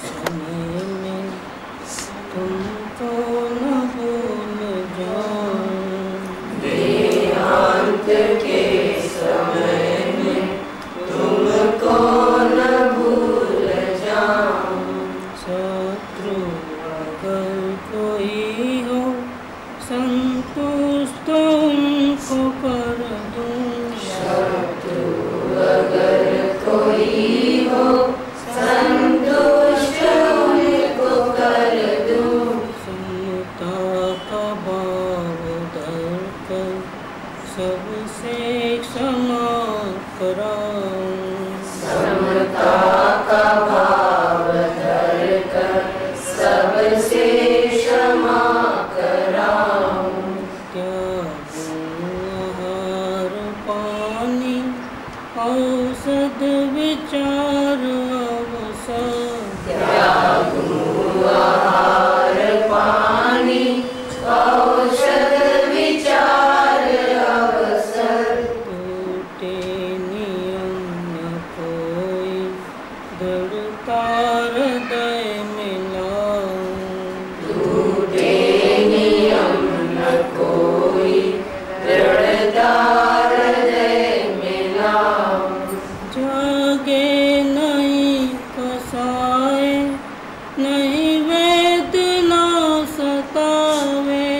समय में तुमको न भूल जाऊं, देहांत के समय में तुमको न भूल जाऊं। शत्रु अगर कोई हो संतुष्ट उनको कर दूं, शत्रु अगर कोई हो संतुष्ट उनको कर दूं। समता का भाव धर कर सबसे क्षमा कराऊं, समता का भाव धर कर सबसे क्षमा कराऊं। त्यागूं आहार पानी औषध विचार अवसर, त्यागूं आहार पानी औषध विचार अवसर। टूटे नियम न कोई दृढ़ता हृदय में लाऊं, टूटे नियम न कोई दृढ़ता हृदय में लाऊं। जागे नहीं कसाए नहीं वेदना सतावे,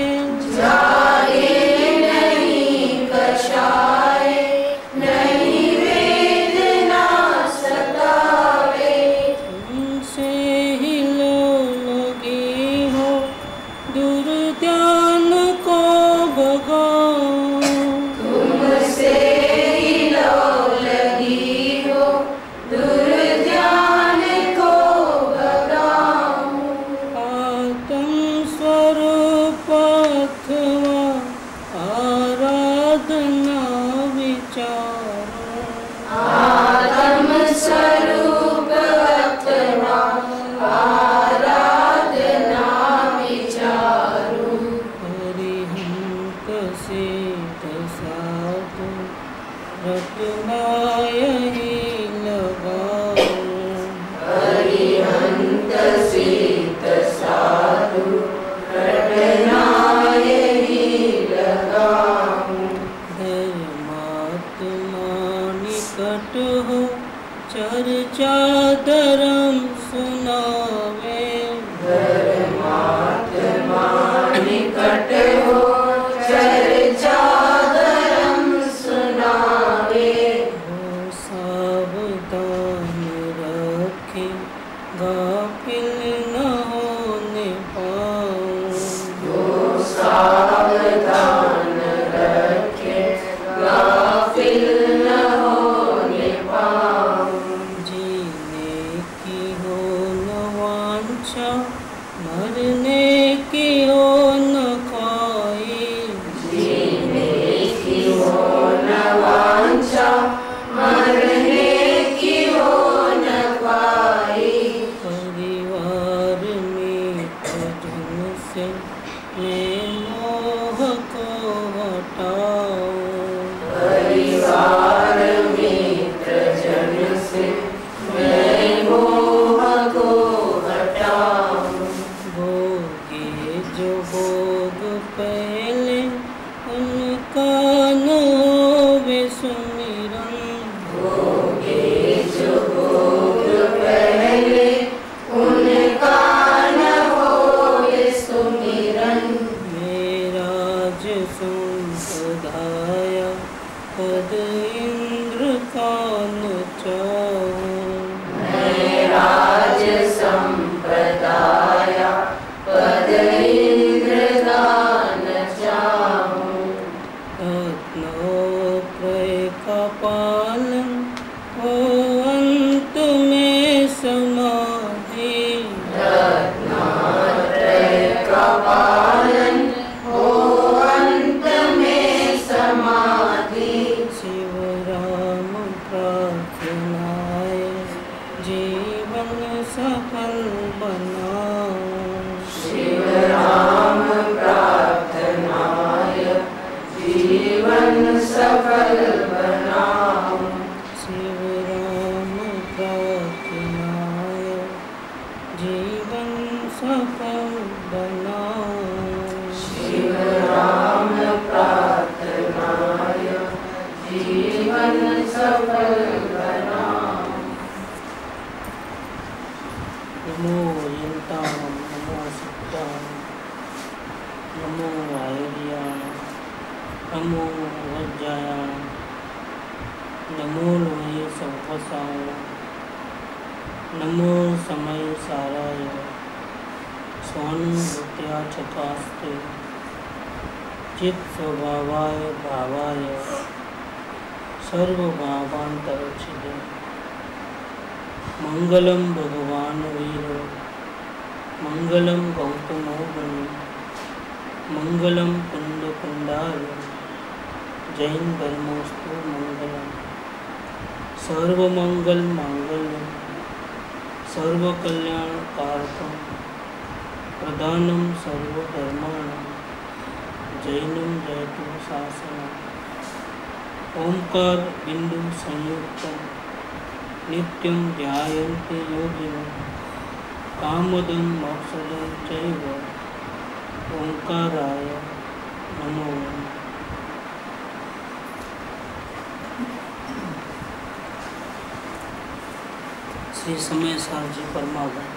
जागे नहीं कषाय नहीं वेदना सतावे। तुमसे ही लो लगी हो दुर्ध्यान को भगाऊं, तुमसे ही लो लगी हो दुर्ध्यान को भगाऊं। आत्म स्वरूप अथवा आराधना विचारों, आत्म स्वरूप अथवा आराधना विचारूं। हरिहंत सिद्ध साधु रटना यही लगाऊं, हरिहंत सिद्ध साधु रटना यही लगाऊं। धर्मात्मा निकट हो चर्चा धर्म सुनावे, धर्मात्मा निकट हो चर्चा धर्म सुनावे। वो सावधान रखे गाफिल न होने पाऊं, वो सावधान रखे गाफिल न होने पाऊं। जीने की हो न वांछा मरने की हो न ख्वाही, जीने की हो न वांछा मरने की हो न ख्वाही। परिवार मित्र जन से मैं मोह को हटाऊं, परिवार मित्र जन से मैं मोह को हटाऊं। भोगे जो भोग पहले उनका न होवे सुमिरन, भोगे जो भोग पहले उनका न होए सुमिरन। मेरा जो संपदाया पद इंद्र का न चाहूं, मैं राज संप्रदाया पद इंद्र दान चाहूं। रत्नोत्रय का पालन हो अंत में समाधि, रत्नात्रय का पालन हो अंत में समाधि। शिव राम प्रार्थनाय जीवन सफल बनाऊं, शिव राम प्रार्थनाय जीवन सफल बनाऊं। शिव राम प्रार्थनाय जीवन सफल बनाओ। शिव राम प्रार्थनाय जीवन सफल बनाओ। नमो यन्तां नमो सिद्धां नमो आयुर्यां नमो वज्रायां नमो लोये संवसाय नमो समय साराय स्वानुभूत्या चतास्ते चित स्वभावाय भावाय सर्वभावान्तरच्छिदे मंगलम भगवान वीर मंगलम गौतमो मुनि मंगलम कुंड कुंडार जैन धर्मोस्तु मंगलम सर्वमंगल मांगल्यम सर्वकल्याण कारकम प्रधानम सर्वधर्माणां जैनम जयतु शासनम। ओंकार बिंदु संयुक्तम नित्यं ध्यायन्ते योगिनः कामदं मोक्षदं चैव ओंकाराय नमो नमः। श्री समय सार जी परमागत।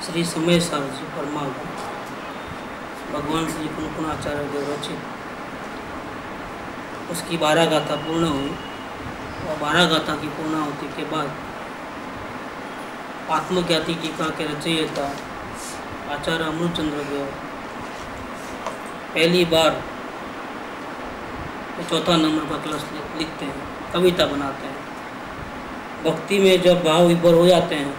श्री समय सार जी परमागत भगवान श्री कुंकुणाचार्य देव रचित उसकी 12 गाथा पूर्ण हुई और 12 गाथा की पूर्णाहुति के बाद आत्मज्ञाति टीका के रचयिता आचार्य अमृतचंद्र देव पहली बार 4 नंबर का कलश लिखते हैं, कविता बनाते हैं। भक्ति में जब भाव विभोर हो जाते हैं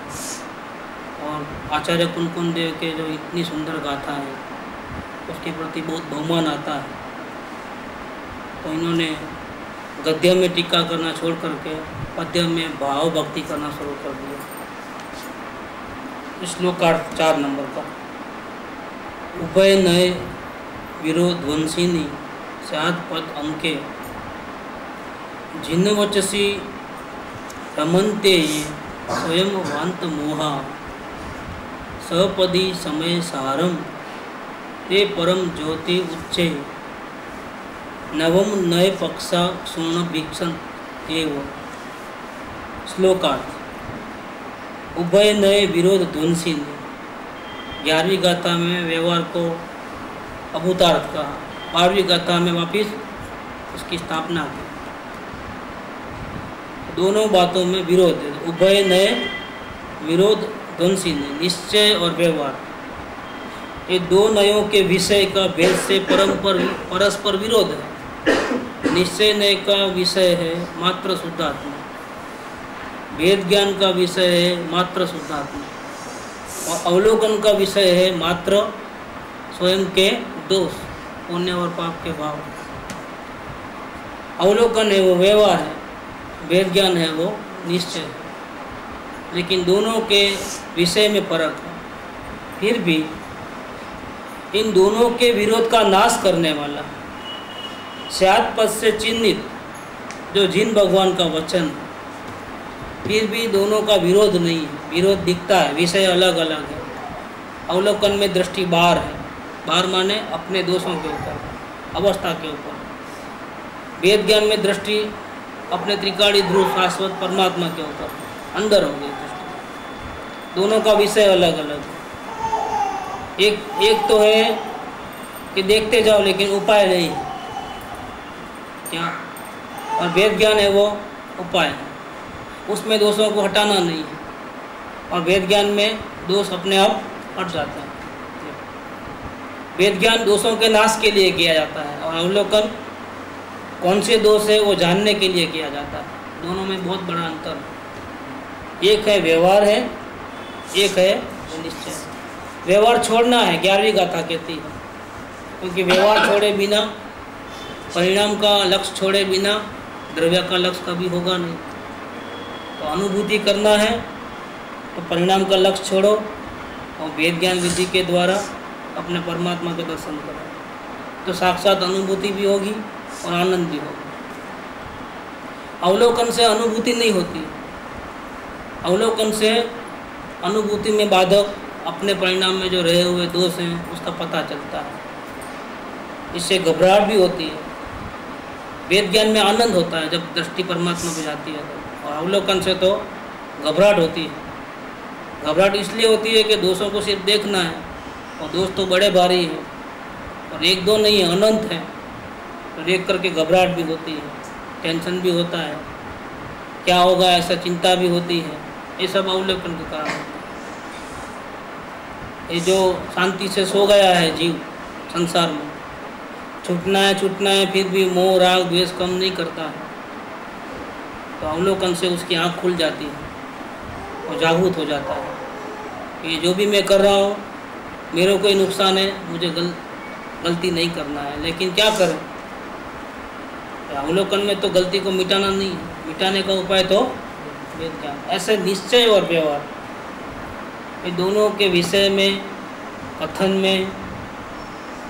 और आचार्य कुंकुण देव के जो इतनी सुंदर गाथा है उसके प्रति बहुत बहुमान आता है, तो इन्होंने गद्य में टीका करना छोड़ करके पद्य में भाव भक्ति करना शुरू कर दिया। श्लोकार्थ 4 नंबर का। उभय नए विरोध्वंसिनी स्याद पद अंके जिन वचसी रमन्ते ये स्वयं वांत मोहा सपदी समय सारम ते परम ज्योति उच्चे नवम नए पक्षा सुर्ण भिक्षण एव। श्लोकार्थ। उभय नए विरोध ध्वंसी ने 11वीं गाथा में व्यवहार को अभूतार्थ कहा, 12वीं गाथा में वापिस उसकी स्थापना की। दोनों बातों में विरोध है। उभय नए विरोध ध्वंसी ने निश्चय और व्यवहार, ये 2 नयों के विषय का भेद से परस्पर विरोध है। निश्चय नय का विषय है मात्र शुद्धात्मा, वेद ज्ञान का विषय है मात्र शुद्धात्मा, और अवलोकन का विषय है मात्र स्वयं के दोष, पुण्य और पाप के भाव। अवलोकन है वो व्यवहार है, वेद ज्ञान है वो निश्चय है, लेकिन दोनों के विषय में फर्क है। फिर भी इन दोनों के विरोध का नाश करने वाला स्याद पद से चिन्हित जो जिन भगवान का वचन है, फिर भी दोनों का विरोध नहीं है। विरोध दिखता है, विषय अलग अलग है। अवलोकन में दृष्टि बाहर है, बाहर माने अपने दोषों के ऊपर, अवस्था के ऊपर। वेद ज्ञान में दृष्टि अपने त्रिकाली ध्रुव शाश्वत परमात्मा के ऊपर, अंदर हो गई दृष्टि। दोनों का विषय अलग अलग है। एक तो है कि देखते जाओ लेकिन उपाय नहीं है क्या, और वेद ज्ञान है वो उपाय है, उसमें दोषों को हटाना नहीं है, और वेद ज्ञान में दोष अपने आप हट जाते हैं। वेद ज्ञान दोषों के नाश के लिए किया जाता है, और अवलोकन कौन से दोष है वो जानने के लिए किया जाता है। दोनों में बहुत बड़ा अंतर है। एक है व्यवहार है, एक है निश्चय। व्यवहार छोड़ना है 11वीं गाथा कहती है, क्योंकि व्यवहार छोड़े बिना, परिणाम का लक्ष्य छोड़े बिना द्रव्य का लक्ष्य कभी होगा नहीं। तो अनुभूति करना है तो परिणाम का लक्ष्य छोड़ो और वेद ज्ञान विधि के द्वारा अपने परमात्मा के दर्शन करो, तो साक्षात अनुभूति भी होगी और आनंद भी होगा। अवलोकन से अनुभूति नहीं होती, अवलोकन से अनुभूति में बाधक अपने परिणाम में जो रहे हुए दोष हैं उसका पता चलता है। इससे घबराहट भी होती है। वेद ज्ञान में आनंद होता है जब दृष्टि परमात्मा पे जाती है तो, और अवलोकन से तो घबराहट होती है। घबराहट इसलिए होती है कि दोषों को सिर्फ देखना है, और दोष तो बड़े भारी हैं और एक दो नहीं है, अनंत है। तो देख करके घबराहट भी होती है, टेंशन भी होता है, क्या होगा ऐसा चिंता भी होती है। ये सब अवलोकन के कारण होता है। ये जो शांति से सो गया है जीव संसार में, छूटना है फिर भी मोह राग द्वेष कम नहीं करता है, तो अवलोकन से उसकी आँख खुल जाती है और जागरूक हो जाता है कि जो भी मैं कर रहा हूँ मेरे को ही नुकसान है, मुझे गलती नहीं करना है। लेकिन क्या करें, अवलोकन में तो गलती को मिटाना नहीं है, मिटाने का उपाय तो वेद ज्ञान। ऐसे निश्चय और व्यवहार, ये दोनों के विषय में कथन में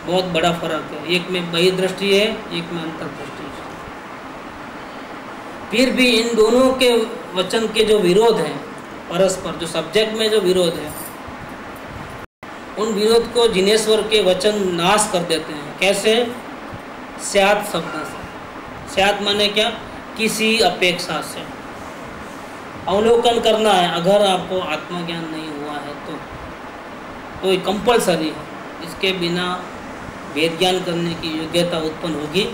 बहुत बड़ा फर्क है। एक में बहिर्दृष्टि है, एक में अंतर्दृष्टि है। फिर भी इन दोनों के वचन के जो विरोध हैं परस्पर, जो सब्जेक्ट में जो विरोध है, उन विरोध को जिनेश्वर के वचन नाश कर देते हैं। कैसे? स्यात् शब्द से। स्यात् माने क्या? किसी अपेक्षा से। अवलोकन करना है, अगर आपको आत्मज्ञान नहीं हुआ है तो ये कंपलसरी है, इसके बिना वेद ज्ञान करने की योग्यता उत्पन्न होगी।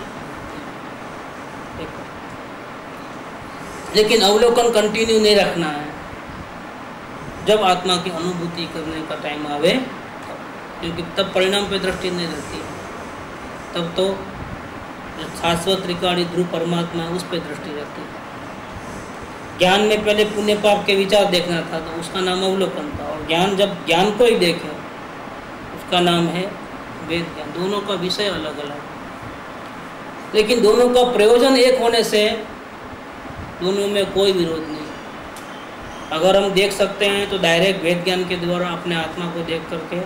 लेकिन अवलोकन कंटिन्यू नहीं रखना है, जब आत्मा की अनुभूति करने का टाइम आवे, क्योंकि तब परिणाम पे दृष्टि नहीं रहती है, तब तो शाश्वत त्रिकाणी ध्रुव परमात्मा है उस पर दृष्टि रहती है। ज्ञान में पहले पुण्य पाप के विचार देखना था तो उसका नाम अवलोकन था, और ज्ञान जब ज्ञान को ही देखे उसका नाम है वेद ज्ञान। दोनों का विषय अलग अलग, लेकिन दोनों का प्रयोजन एक होने से दोनों में कोई विरोध नहीं। अगर हम देख सकते हैं तो डायरेक्ट वेद ज्ञान के द्वारा अपने आत्मा को देख करके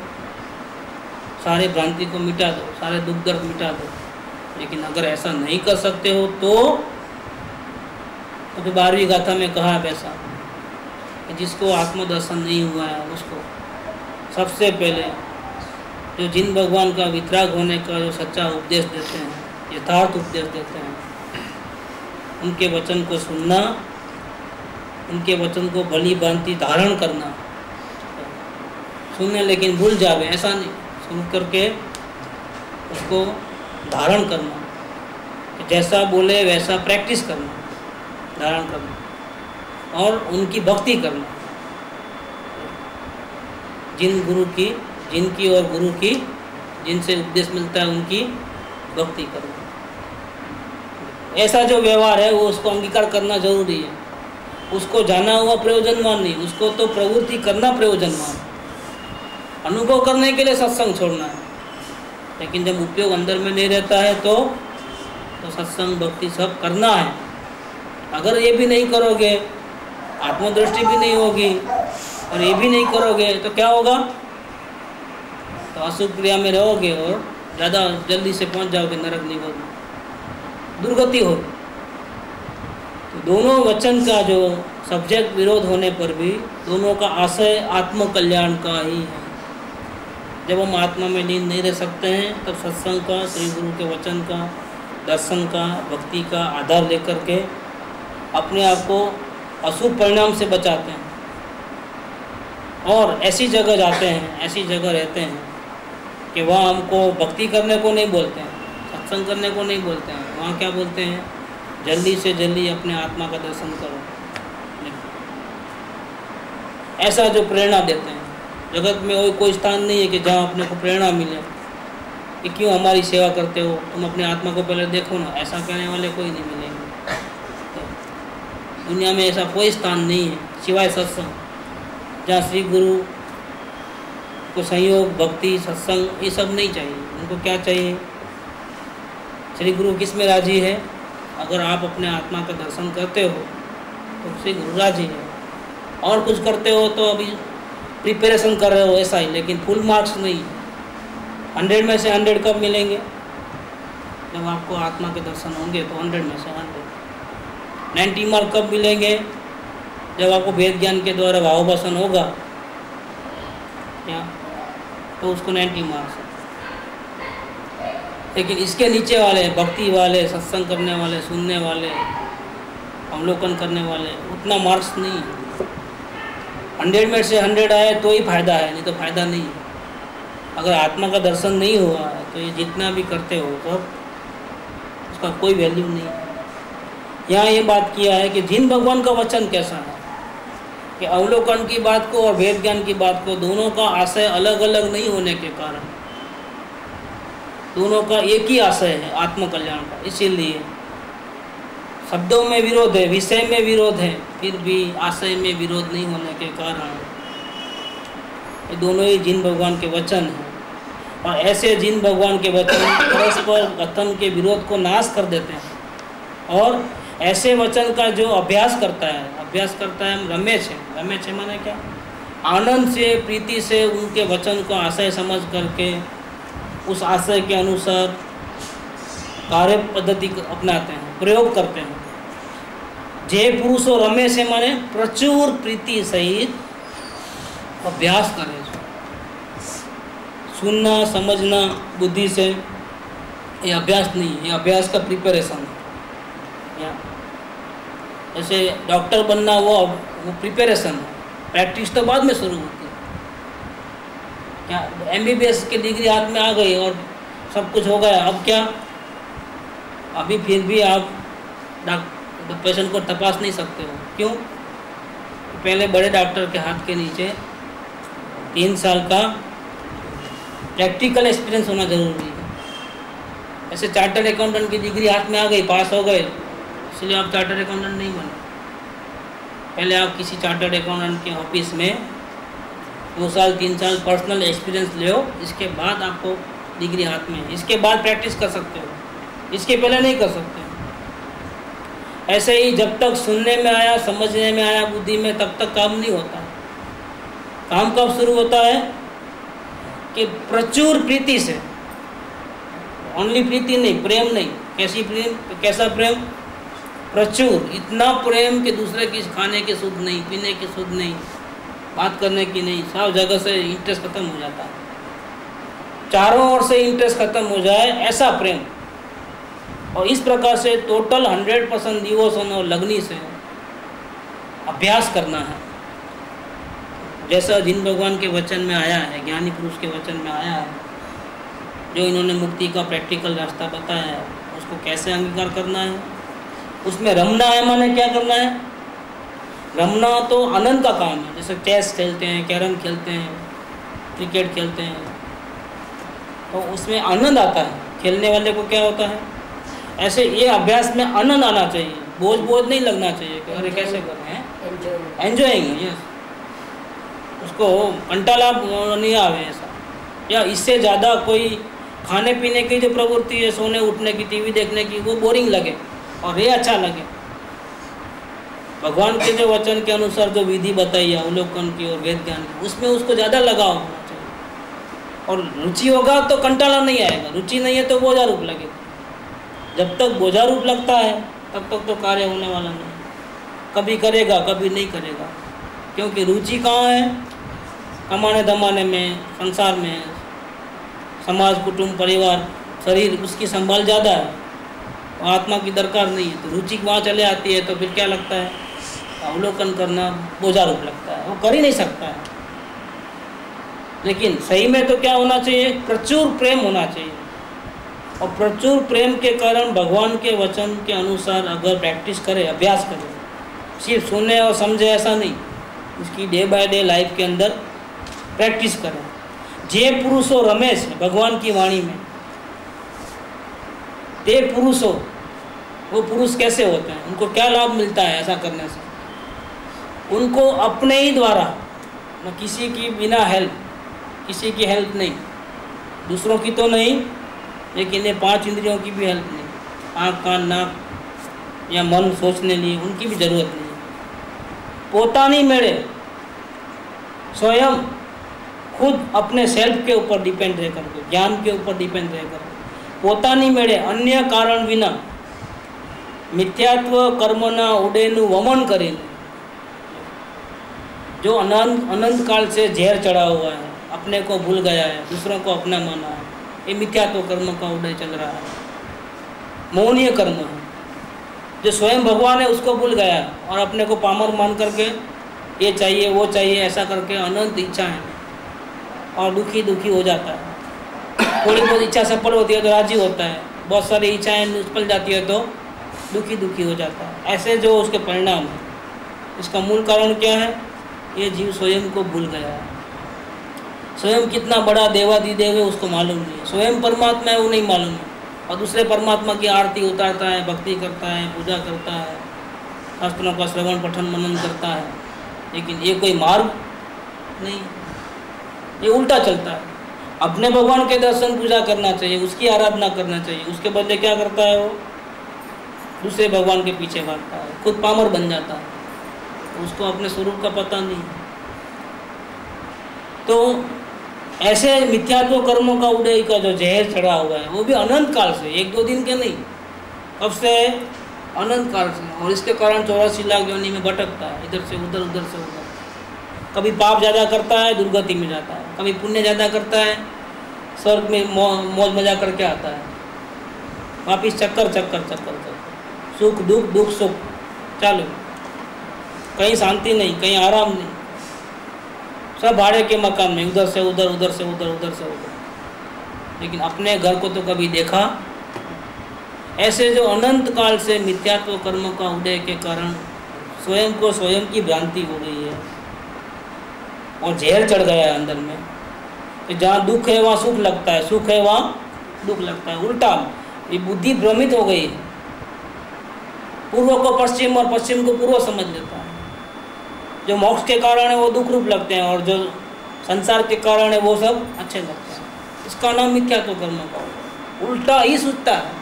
सारे भ्रांति को मिटा दो, सारे दुख दर्द मिटा दो। लेकिन अगर ऐसा नहीं कर सकते हो तो फिर 12वीं गाथा में कहा वैसा कि जिसको आत्मदर्शन नहीं हुआ है उसको सबसे पहले जो जिन भगवान का वितराग होने का जो सच्चा उपदेश देते हैं, यथार्थ उपदेश देते हैं, उनके वचन को सुनना, उनके वचन को भली भांति धारण करना। सुनने लेकिन भूल जावे ऐसा नहीं, सुन करके उसको धारण करना, जैसा बोले वैसा प्रैक्टिस करना, धारण करना, और उनकी भक्ति करना। जिनकी और गुरु की, जिनसे उपदेश मिलता है उनकी भक्ति करना। ऐसा जो व्यवहार है वो उसको अंगीकार करना जरूरी है। उसको जाना हुआ प्रयोजनवान नहीं, उसको तो प्रवृत्ति करना प्रयोजनवान। अनुभव करने के लिए सत्संग छोड़ना है, लेकिन जब उपयोग अंदर में नहीं रहता है तो सत्संग भक्ति सब करना है। अगर ये भी नहीं करोगे, आत्मदृष्टि भी नहीं होगी और ये भी नहीं करोगे तो क्या होगा? तो अशुभ क्रिया में रहोगे और ज़्यादा जल्दी से पहुंच जाओगे नरक निगम में, दुर्गति होगी। तो दोनों वचन का जो सब्जेक्ट विरोध होने पर भी दोनों का आशय आत्म कल्याण का ही है। जब हम आत्मा में लीन नहीं रह सकते हैं तब सत्संग का, श्री गुरु के वचन का, दर्शन का, भक्ति का आधार लेकर के अपने आप को अशुभ परिणाम से बचाते हैं और ऐसी जगह जाते हैं, ऐसी जगह रहते हैं कि वहाँ हमको भक्ति करने को नहीं बोलते हैं, सत्संग करने को नहीं बोलते हैं। वहाँ क्या बोलते हैं? जल्दी से जल्दी अपने आत्मा का दर्शन करो। ऐसा जो प्रेरणा देते हैं, जगत में कोई स्थान नहीं है कि जहाँ अपने को प्रेरणा मिले कि क्यों हमारी सेवा करते हो, तुम अपने आत्मा को पहले देखो ना। ऐसा कहने वाले कोई नहीं मिलेंगे। तो दुनिया में ऐसा कोई स्थान नहीं है सिवाय सत्संग, जहाँ श्री गुरु को सहयोग, भक्ति, सत्संग ये सब नहीं चाहिए। उनको क्या चाहिए? श्री गुरु किस में राजी है? अगर आप अपने आत्मा का दर्शन करते हो तो श्री गुरु राजी है। और कुछ करते हो तो अभी प्रिपरेशन कर रहे हो ऐसा ही, लेकिन फुल मार्क्स नहीं। 100 में से 100 कब मिलेंगे? जब आपको आत्मा के दर्शन होंगे तो 100 में से 100। 90 मार्क कब मिलेंगे? जब आपको वेद ज्ञान के द्वारा भावभाषण होगा क्या, तो उसको 90 मार्क्स है। लेकिन इसके नीचे वाले, भक्ति वाले, सत्संग करने वाले, सुनने वाले, अवलोकन करने वाले, उतना मार्क्स नहीं है। 100 में से 100 आए तो ही फायदा है, नहीं तो फायदा नहीं है। अगर आत्मा का दर्शन नहीं हुआ है तो ये जितना भी करते हो तो उसका कोई वैल्यू नहीं है। यहाँ ये बात किया है कि जिन भगवान का वचन कैसा है कि अवलोकन की बात को और वेद ज्ञान की बात को, दोनों का आशय अलग अलग नहीं होने के कारण दोनों का एक ही आशय है, आत्मकल्याण का। इसीलिए शब्दों में विरोध है, विषय में विरोध है, फिर भी आशय में विरोध नहीं होने के कारण ये दोनों ही जिन भगवान के वचन हैं। और ऐसे जिन भगवान के वचन परस्पर कथन के विरोध को नाश कर देते हैं। और ऐसे वचन का जो अभ्यास करता है रमेश है माने क्या, आनंद से, प्रीति से उनके वचन को आशय समझ करके उस आशय के अनुसार कार्य पद्धति अपनाते हैं, प्रयोग करते हैं। जे पुरुषो रमेश है माने प्रचुर प्रीति सहित अभ्यास करें। सुनना समझना बुद्धि से ये अभ्यास नहीं है, ये अभ्यास का प्रिपरेशन है। जैसे डॉक्टर बनना वो प्रिपरेशन है, प्रैक्टिस तो बाद में शुरू होती है। क्या MBBS की डिग्री हाथ में आ गई और सब कुछ हो गया, अब क्या, अभी फिर भी आप पेशेंट को तपास नहीं सकते हो। क्यों? पहले बड़े डॉक्टर के हाथ के नीचे 3 साल का प्रैक्टिकल एक्सपीरियंस होना जरूरी है। ऐसे चार्टर्ड अकाउंटेंट की डिग्री हाथ में आ गई, पास हो गए, इसलिए आप चार्टर्ड अकाउंटेंट नहीं बने। पहले आप किसी चार्टर्ड अकाउंटेंट के ऑफिस में 2 साल 3 साल पर्सनल एक्सपीरियंस ले, इसके बाद आपको डिग्री हाथ में, इसके बाद प्रैक्टिस कर सकते हो, इसके पहले नहीं कर सकते। ऐसे ही जब तक सुनने में आया, समझने में आया बुद्धि में, तब तक काम नहीं होता। काम कब शुरू होता है कि प्रचुर प्रीति से, ओनली प्रीति नहीं, प्रेम नहीं। कैसी प्रेम, कैसा प्रेम? प्रचुर, इतना प्रेम कि दूसरे की खाने की सुध नहीं, पीने की सुध नहीं, बात करने की नहीं, सब जगह से इंटरेस्ट खत्म हो जाता है। चारों ओर से इंटरेस्ट खत्म हो जाए, ऐसा प्रेम। और इस प्रकार से टोटल 100% डिवोशन और लगनी से अभ्यास करना है। जैसा जिन भगवान के वचन में आया है, ज्ञानी पुरुष के वचन में आया है, जो इन्होंने मुक्ति का प्रैक्टिकल रास्ता बताया है, उसको कैसे अंगीकार करना है। उसमें रमना है माने क्या करना है? रमना तो आनंद का काम है। जैसे चेस खेलते हैं, कैरम खेलते हैं, क्रिकेट खेलते हैं, तो उसमें आनंद आता है। खेलने वाले को क्या होता है? ऐसे ये अभ्यास में आनंद आना चाहिए, बोझ नहीं लगना चाहिए कि अरे कैसे कर रहे हैं, एंजॉयिंग। यस, उसको कंटाला नहीं आवे ऐसा, या इससे ज़्यादा कोई खाने पीने की जो प्रवृत्ति है, सोने उठने की, टीवी देखने की, वो बोरिंग लगे और ये अच्छा लगे। भगवान के जो वचन के अनुसार जो विधि बताई है अवलोकन की और वेद ज्ञान की, उसमें उसको ज़्यादा लगाव होना चाहिए। और रुचि होगा तो कंटाला नहीं आएगा, रुचि नहीं है तो बोझा रूप लगेगा। जब तक बोझा रूप लगता है तब तक तो कार्य होने वाला नहीं। कभी करेगा, कभी नहीं करेगा, क्योंकि रुचि कहाँ है? कमाने धमाने में, संसार में, समाज, कुटुंब, परिवार, शरीर, उसकी संभाल ज़्यादा है, आत्मा की दरकार नहीं है। तो रुचि वहाँ चले आती है, तो फिर क्या लगता है? अवलोकन करना बोझा रूप लगता है, वो कर ही नहीं सकता है। लेकिन सही में तो क्या होना चाहिए? प्रचुर प्रेम होना चाहिए। और प्रचुर प्रेम के कारण भगवान के वचन के अनुसार अगर प्रैक्टिस करे, अभ्यास करे, सिर्फ सुने और समझे ऐसा नहीं, उसकी डे बाय डे लाइफ के अंदर प्रैक्टिस करें। जे पुरुषो रमेश, भगवान की वाणी में ते पुरुषो, वो पुरुष कैसे होते हैं, उनको क्या लाभ मिलता है ऐसा करने से? उनको अपने ही द्वारा, न किसी की बिना हेल्प, किसी की हेल्प नहीं, दूसरों की तो नहीं, लेकिन ये 5 इंद्रियों की भी हेल्प नहीं, आँख, कान, नाक या मन सोचने लिए, उनकी भी जरूरत नहीं। पोतानी मेरे स्वयं खुद अपने सेल्फ के ऊपर डिपेंड रह करके, ज्ञान के ऊपर डिपेंड रह करके, पोतानी मेरे अन्य कारण विना मिथ्यात्व कर्मना उडेनु वमन करीने, जो अनंत काल से जहर चढ़ा हुआ है, अपने को भूल गया है, दूसरों को अपना माना है, ये मिथ्यात्व कर्म का उदय चल रहा है। मोहनीय कर्म है। जो स्वयं भगवान है उसको भूल गया और अपने को पामर मान करके ये चाहिए वो चाहिए ऐसा करके अनंत इच्छाएं और दुखी दुखी हो जाता है। थोड़ी बहुत इच्छा सफल होती है तो राजी होता है, बहुत सारी इच्छाएं निष्फल जाती है तो दुखी दुखी हो जाता है। ऐसे जो उसके परिणाम है, इसका मूल कारण क्या है? ये जीव स्वयं को भूल गया है। स्वयं कितना बड़ा देवाधिदेव है उसको मालूम नहीं है, स्वयं परमात्मा है वो नहीं मालूम है, और दूसरे परमात्मा की आरती उतारता है, भक्ति करता है, पूजा करता है, शास्त्रों का श्रवण पठन मनन करता है, लेकिन ये कोई मार्ग नहीं, ये उल्टा चलता है। अपने भगवान के दर्शन पूजा करना चाहिए, उसकी आराधना करना चाहिए, उसके बदले क्या करता है वो? दूसरे भगवान के पीछे भागता है, खुद पामर बन जाता है, तो उसको अपने स्वरूप का पता नहीं। तो ऐसे मिथ्यात्व कर्मों का उदय का जो जहर चढ़ा हुआ है वो भी अनंत काल से, एक दो दिन के नहीं, अब से अनंत काल से, और इसके कारण 84 लाख योनि में भटकता है, इधर से उधर उधर से उधर। कभी पाप ज़्यादा करता है दुर्गति में जाता है, कभी पुण्य ज़्यादा करता है स्वर्ग में मौज मजा करके आता है, वापिस चक्कर चक्कर चक्कर चक्कर, सुख दुख दुख सुख चालू, कहीं शांति नहीं, कहीं आराम नहीं, सब भाड़े के मकान में, उधर से उधर उधर से उधर उधर से उधर, लेकिन अपने घर को तो कभी देखा। ऐसे जो अनंत काल से मिथ्यात्व कर्म का उदय के कारण स्वयं को स्वयं की भ्रांति हो गई है और जहर चढ़ गया है अंदर में, कि जहाँ दुख है वहाँ सुख लगता है, सुख है वहाँ दुख लगता है, उल्टा ये बुद्धि भ्रमित हो गई है। पूर्व को पश्चिम और पश्चिम को पूर्व समझ लेता है। जो मोक्ष के कारण है वो दुख रूप लगते हैं और जो संसार के कारण है वो सब अच्छे लगते हैं। इसका नाम मिथ्यात्व कर्म का उल्टा ही सोचता है।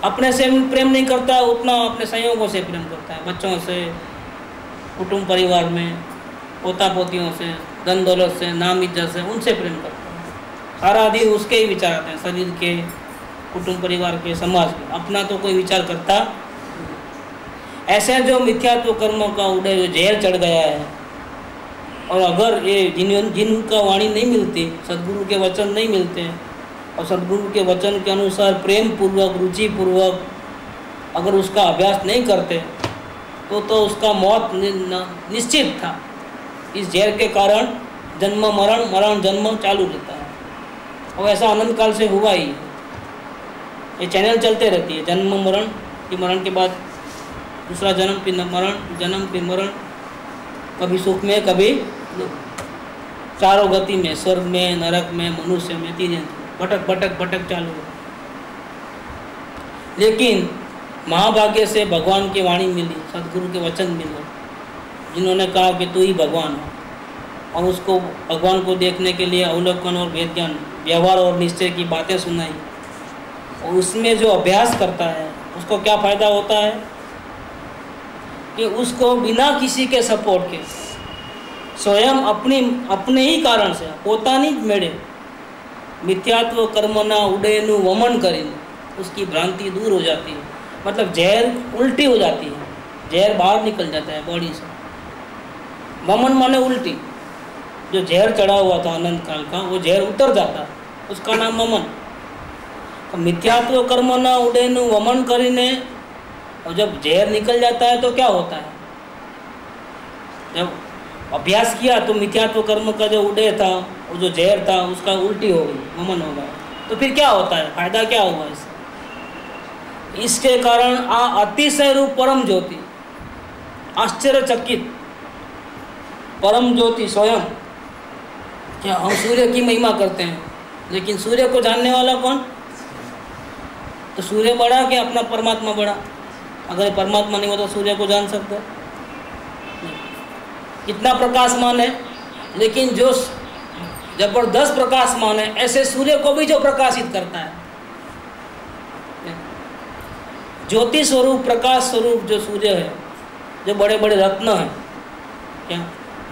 अपने से प्रेम नहीं करता है उतना अपने संयोगों से प्रेम करता है, बच्चों से, कुटुंब परिवार में, पोता पोतियों से, धन दौलत से, नाम इज्जत से, उनसे प्रेम करता है। सारा दिन उसके ही विचार आते हैं, शरीर के, कुटुंब परिवार के, समाज के, अपना तो कोई विचार करता। ऐसे जो मिथ्यात्व कर्मों का उदय जो जहर चढ़ गया है, और अगर ये जिनका वाणी नहीं मिलती, सद्गुरु के वचन नहीं मिलते, और सद्गुरु के वचन के अनुसार प्रेम पूर्वक रुचि पूर्वक अगर उसका अभ्यास नहीं करते तो उसका मौत निश्चित था। इस जहर के कारण जन्म मरण मरण जन्म चालू रहता है, और ऐसा अनंत काल से हुआ ही। ये चैनल चलते रहती है, जन्म मरण, कि मरण के बाद दूसरा जन्म, फिर मरण, जन्म फिर मरण, कभी सुख में कभी चारों गति में, स्वर्ग में, नरक में, मनुष्य में, तीन भटक भटक भटक चालू है। लेकिन महाभाग्य से भगवान की वाणी मिली, सदगुरु के वचन मिले, जिन्होंने कहा कि तू ही भगवान है, और उसको भगवान को देखने के लिए अवलोकन और वेद ज्ञान, व्यवहार और निश्चय की बातें सुनाई, और उसमें जो अभ्यास करता है उसको क्या फ़ायदा होता है कि उसको बिना किसी के सपोर्ट के स्वयं अपने ही कारण से પોતાની જ મેળે મિથ્યાત્વ કર્મના ઉદયનું વમન કરીને उसकी भ्रांति दूर हो जाती है, मतलब जहर उल्टी हो जाती है, जहर बाहर निकल जाता है बॉडी से। वमन माने उल्टी, जो जहर चढ़ा हुआ था अनंत काल का वो जहर उतर जाता है, उसका नाम वमन। तो मिथ्यात्व कर्मना उदयનું वमन કરીને और जब जहर निकल जाता है तो क्या होता है? जब अभ्यास किया तो मिथ्यात्व कर्म का जो उदय था, वो जो जहर था उसका उल्टी हो गई, वमन हो गया, तो फिर क्या होता है? फायदा क्या हुआ इससे? इसके कारण अतिशय रूप परम ज्योति, आश्चर्यचकित परम ज्योति स्वयं, क्या हम सूर्य की महिमा करते हैं, लेकिन सूर्य को जानने वाला कौन? तो सूर्य बड़ा कि अपना परमात्मा बड़ा? अगर परमात्मा नहीं होता तो सूर्य को जान सकते? कितना प्रकाशमान है, लेकिन जो जबरदस्त प्रकाशमान है, ऐसे सूर्य को भी जो प्रकाशित करता है, ज्योति स्वरूप, प्रकाश स्वरूप जो सूर्य है, जो बड़े बड़े रत्न हैं, क्या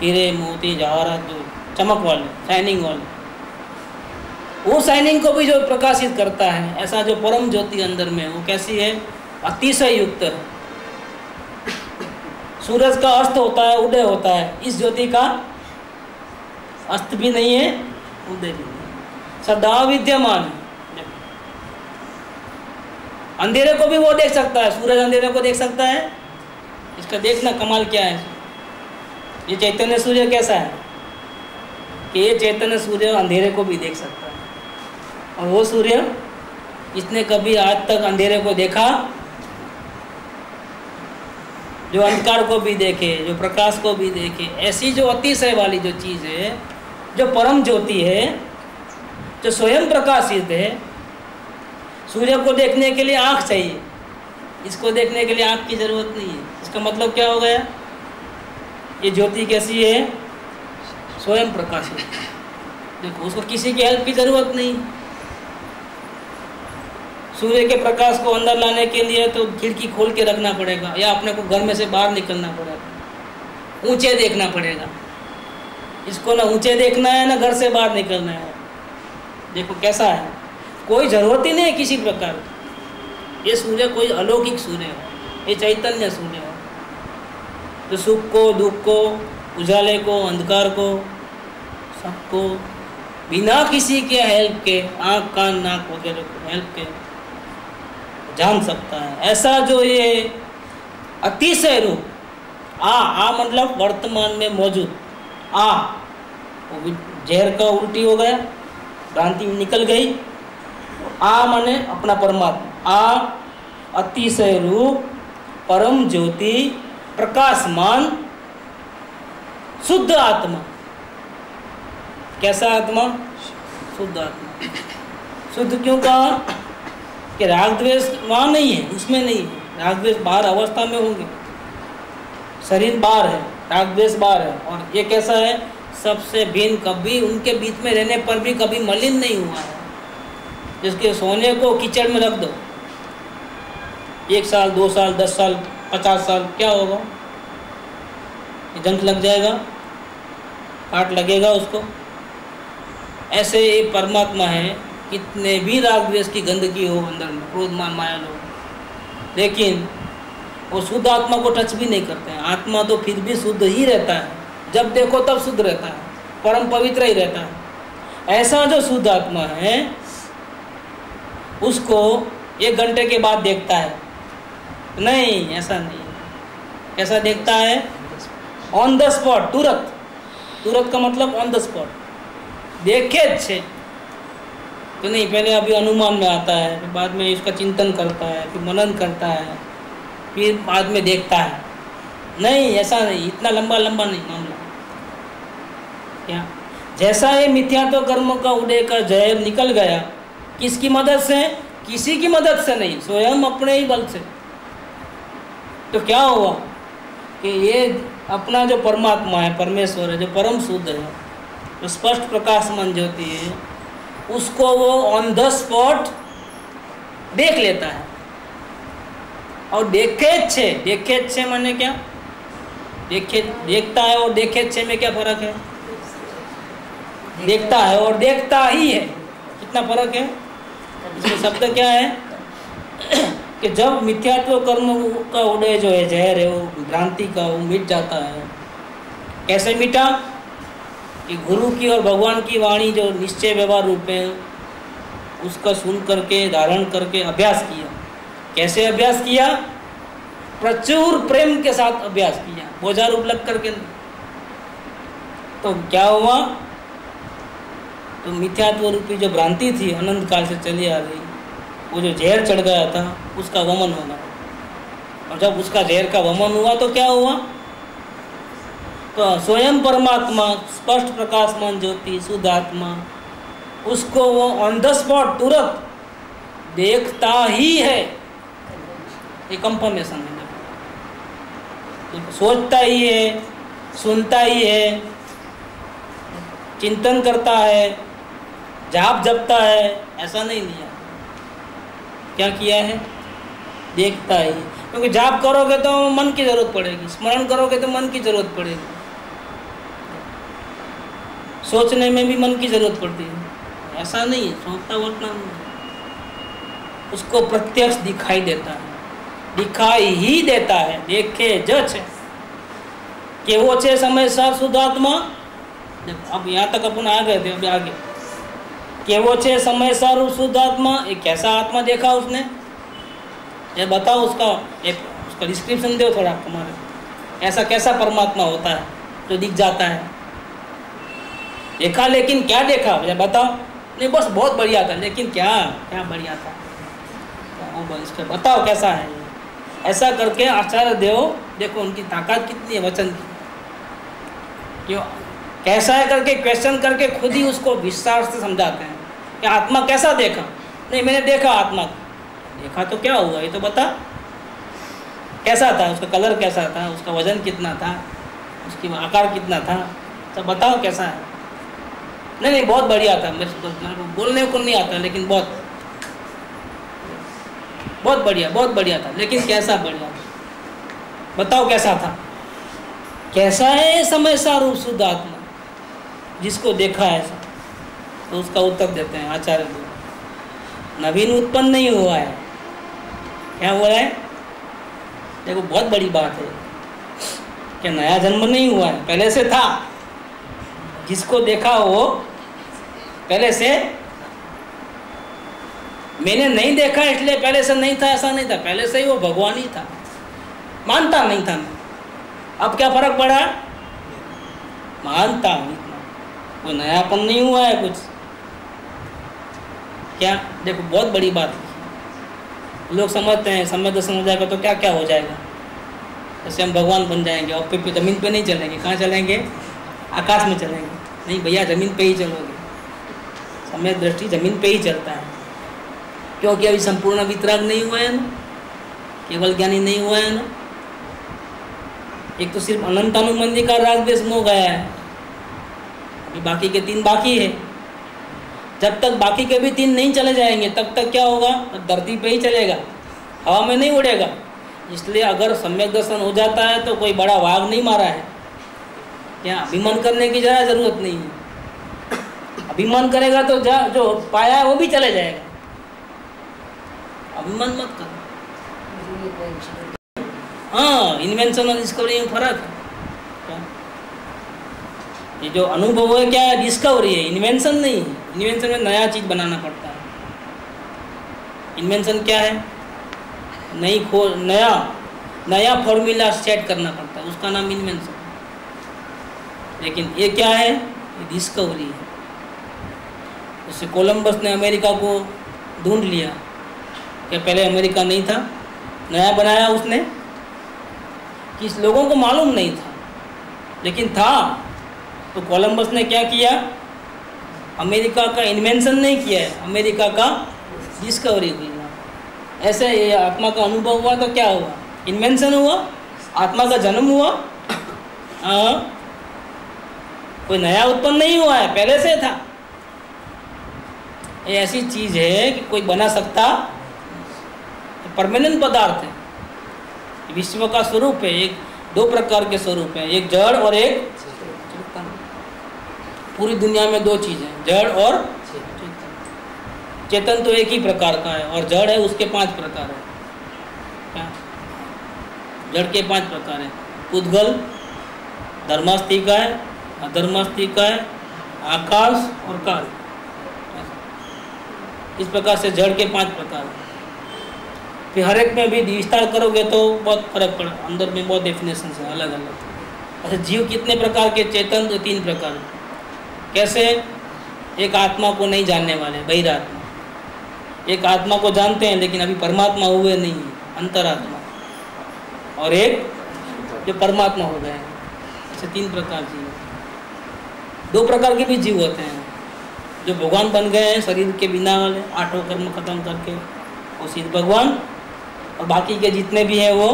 हीरे मोती जवाहरात जो चमक वाले, शाइनिंग वाले, वो शाइनिंग को भी जो प्रकाशित करता है, ऐसा जो परम ज्योति अंदर में, वो कैसी है? अतिशय युक्त है। सूरज का अस्त होता है, उदय होता है, इस ज्योति का अस्त भी नहीं है, उदय भी नहीं है, सदा विद्यमान है। अंधेरे को भी वो देख सकता है, सूरज अंधेरे को देख सकता है। इसका देखना कमाल क्या है, ये चैतन्य सूर्य कैसा है कि ये चैतन्य सूर्य अंधेरे को भी देख सकता है। और वो सूर्य इसने कभी आज तक अंधेरे को देखा, जो अंधकार को भी देखे, जो प्रकाश को भी देखे, ऐसी जो अतिशय वाली जो चीज़ है, जो परम ज्योति है, जो स्वयं प्रकाशित है। सूर्य को देखने के लिए आँख चाहिए, इसको देखने के लिए आँख की जरूरत नहीं है। इसका मतलब क्या हो गया, ये ज्योति कैसी है, स्वयं प्रकाशित। देखो, उसको किसी की हेल्प की जरूरत नहीं। सूर्य के प्रकाश को अंदर लाने के लिए तो खिड़की खोल के रखना पड़ेगा, या अपने को घर में से बाहर निकलना पड़ेगा, ऊंचे देखना पड़ेगा। इसको ना ऊंचे देखना है, ना घर से बाहर निकलना है। देखो कैसा है, कोई ज़रूरत ही नहीं है किसी प्रकार की। ये सूर्य कोई अलौकिक सूर्य है, ये चैतन्य सूर्य है, तो सुख को, दुख को, उजाले को, अंधकार को, सबको बिना किसी के हेल्प के, आँख कान नाक वगैरह को हेल्प के जान सकता है। ऐसा जो ये अतिशय रूप, आ मतलब वर्तमान में मौजूद, वो जहर का उल्टी हो गया, भ्रांति निकल गई। आ माने अपना परमात्मा, आ अतिशय रूप, परम ज्योति, प्रकाशमान, शुद्ध आत्मा। कैसा आत्मा, शुद्ध आत्मा। शुद्ध क्यों कहा कि राग द्वेष वहाँ नहीं है, उसमें नहीं है। राग द्वेष बाहर अवस्था में होंगे, शरीर बाहर है, राग द्वेष बाहर है। और ये कैसा है, सबसे भिन्न, कभी उनके बीच में रहने पर भी कभी मलिन नहीं हुआ है। जिसके सोने को कीचड़ में रख दो, 1 साल 2 साल 10 साल 50 साल, क्या होगा, जंग लग जाएगा, काट लगेगा उसको। ऐसे ये परमात्मा है, कितने भी राग द्वेष की गंदगी हो अंदर में, क्रोध मान माया लोग, लेकिन वो शुद्ध आत्मा को टच भी नहीं करते हैं। आत्मा तो फिर भी शुद्ध ही रहता है, जब देखो तब शुद्ध रहता है, परम पवित्र ही रहता है। ऐसा जो शुद्ध आत्मा है, उसको 1 घंटे के बाद देखता है नहीं, ऐसा नहीं। कैसा देखता है, ऑन द स्पॉट, तुरंत। तुरंत का मतलब ऑन द स्पॉट, देखे अच्छे तो नहीं, पहले अभी अनुमान में आता है, फिर बाद में इसका चिंतन करता है, फिर मनन करता है, फिर बाद में देखता है। नहीं, ऐसा नहीं, इतना लंबा नहीं मामला। क्या, जैसा ये मिथ्यात्व कर्म का उदय का जहर निकल गया, किसकी मदद से, किसी की मदद से नहीं, स्वयं अपने ही बल से। तो क्या हुआ कि ये अपना जो परमात्मा है, परमेश्वर है, जो परम शुद्ध है, जो स्पष्ट प्रकाशमान ज्योति है, उसको वो ऑन द स्पॉट देख लेता है। और देखे माने क्या, देखता है और देखे अच्छे में क्या फर्क है, देखता है और देखता ही है, कितना फर्क है। इसमें शब्द क्या है कि जब मिथ्यात्व कर्म का उदय जो है, जहर है, वो भ्रांति का, वो मिट जाता है। कैसे मिटा कि गुरु की और भगवान की वाणी जो निश्चय व्यवहार रूप है, उसका सुन करके, धारण करके अभ्यास किया। कैसे अभ्यास किया, प्रचुर प्रेम के साथ अभ्यास किया, बोझा रूप लग करके। तो क्या हुआ, तो मिथ्यात्व रूपी जो भ्रांति थी, अनंत काल से चली आ रही, वो जो जहर चढ़ गया था, उसका वमन होना। और जब उसका जहर का वमन हुआ तो क्या हुआ, तो स्वयं परमात्मा, स्पष्ट प्रकाशमान ज्योति, शुद्ध आत्मा, उसको वो ऑन द स्पॉट तुरंत देखता ही है। ये कंफर्मेशन है, सोचता ही है, सुनता ही है, चिंतन करता है, जाप जपता है, ऐसा नहीं लिया। क्या किया है, देखता ही। क्योंकि जाप करोगे तो मन की जरूरत पड़ेगी, स्मरण करोगे तो मन की जरूरत पड़ेगी, सोचने में भी मन की जरूरत पड़ती है। ऐसा नहीं है, सोचता वोचना नहीं, उसको प्रत्यक्ष दिखाई देता है, दिखाई ही देता है, देखे जच है। કેવો છે સમયસાર શુદ્ધાત્મા? अब यहाँ तक अपन आ गए थे, अब आगे केवो छे समयसार शुद्धात्मा, ये कैसा आत्मा देखा उसने? ये बताओ, उसका डिस्क्रिप्शन दो थोड़ा तुम्हारे, ऐसा कैसा परमात्मा होता है जो दिख जाता है? देखा, लेकिन क्या देखा ये बताओ। नहीं बस बहुत बढ़िया था, लेकिन क्या क्या बढ़िया था, इसका बताओ कैसा है। ऐसा करके आचार्य देव देखो उनकी ताकत कितनी है वचन की, क्यों कैसा है करके क्वेश्चन करके खुद ही उसको विस्तार से समझाते हैं कि आत्मा कैसा देखा। नहीं मैंने देखा आत्मा, देखा तो क्या हुआ ये तो बता, कैसा था, उसका कलर कैसा था, उसका वजन कितना था, उसकी आकार कितना था, सब बताओ कैसा है। नहीं बहुत बढ़िया था, मेरे को बोलने को नहीं आता, लेकिन बहुत बढ़िया था, लेकिन कैसा बढ़िया था बताओ कैसा था। कैसा है समयसार शुद्ध आत्मा जिसको देखा है ऐसा? तो उसका उत्तर देते हैं आचार्य देव, नवीन उत्पन्न नहीं हुआ है। क्या हुआ है? देखो बहुत बड़ी बात है कि नया जन्म नहीं हुआ है, पहले से था। जिसको देखा वो पहले से, मैंने नहीं देखा इसलिए पहले से नहीं था, ऐसा नहीं था, पहले से ही वो भगवान ही था, मानता नहीं था मैं। अब क्या फर्क पड़ा? मानता हूँ, कोई नयापन नहीं हुआ है कुछ। क्या देखो बहुत बड़ी बात है, लोग समझते हैं समय दर्शन हो जाएगा तो क्या क्या हो जाएगा, जैसे हम भगवान बन जाएंगे और पे ज़मीन पे नहीं चलेंगे। कहाँ चलेंगे? आकाश में चलेंगे। नहीं भैया, ज़मीन पे ही चलोगे। समय दृष्टि ज़मीन पे ही चलता है, क्योंकि अभी संपूर्ण वितराग नहीं हुआ है ना, केवल ज्ञानी नहीं हुआ है ना। एक तो सिर्फ अनंतानुबंधी का राग देश मोह गया है, अभी बाकी के 3 बाकी है। जब तक बाकी के भी 3 नहीं चले जाएंगे तब तक क्या होगा? धरती पे ही चलेगा, हवा में नहीं उड़ेगा। इसलिए अगर सम्यक दर्शन हो जाता है तो कोई बड़ा वाघ नहीं मारा है, क्या अभिमान करने की जरा जरूरत नहीं है। अभिमान करेगा तो जो पाया है वो भी चले जाएगा, अभिमान मत करो। हाँ, इन्वेंशन और डिस्कवरी में फर्क है। ये जो अनुभव है क्या है? डिस्कवरी है, इन्वेंशन नहीं है। इन्वेंशन में नया चीज बनाना पड़ता है। इन्वेंशन क्या है? नया फॉर्मूला सेट करना पड़ता है, उसका नाम इन्वेंशन। लेकिन ये क्या है? ये डिस्कवरी है। जैसे कोलंबस ने अमेरिका को ढूंढ लिया, क्या पहले अमेरिका नहीं था? नया बनाया उसने, कि लोगों को मालूम नहीं था लेकिन था। तो कोलंबस ने क्या किया? अमेरिका का इन्वेंशन नहीं किया है, अमेरिका का डिस्कवरी हुई। ऐसे ये आत्मा का अनुभव हुआ तो क्या हुआ? इन्वेंशन हुआ, आत्मा का जन्म हुआ। कोई नया उत्पन्न नहीं हुआ है, पहले से था। ये ऐसी चीज है कि कोई बना सकता, परमानेंट पदार्थ है। विश्व का स्वरूप है, एक 2 प्रकार के स्वरूप है, एक जड़ और एक चेतन। पूरी दुनिया में 2 चीज़ हैं, जड़ और चेतन। चेतन तो एक ही प्रकार का है और जड़ है उसके 5 प्रकार है। क्या? जड़ के 5 प्रकार है, उद्गल, धर्मास्तिका है, अधर्मास्तिका है, आकाश और काल। इस प्रकार से जड़ के 5 प्रकार है। फिर हर एक में भी विस्तार करोगे तो बहुत फर्क पड़ा, अंदर में बहुत डेफिनेशन है अलग अलग। अच्छा, जीव कितने प्रकार के? चेतन तो 3 प्रकार। कैसे? एक आत्मा को नहीं जानने वाले, बहिरात्मा। एक आत्मा को जानते हैं लेकिन अभी परमात्मा हुए नहीं है, अंतरात्मा। और एक जो परमात्मा हो गए। ऐसे 3 प्रकार जीव। 2 प्रकार के भी जीव होते हैं, जो भगवान बन गए हैं शरीर के बिना वाले, 8 कर्म खत्म करके वो सीध भगवान, और बाकी के जितने भी हैं वो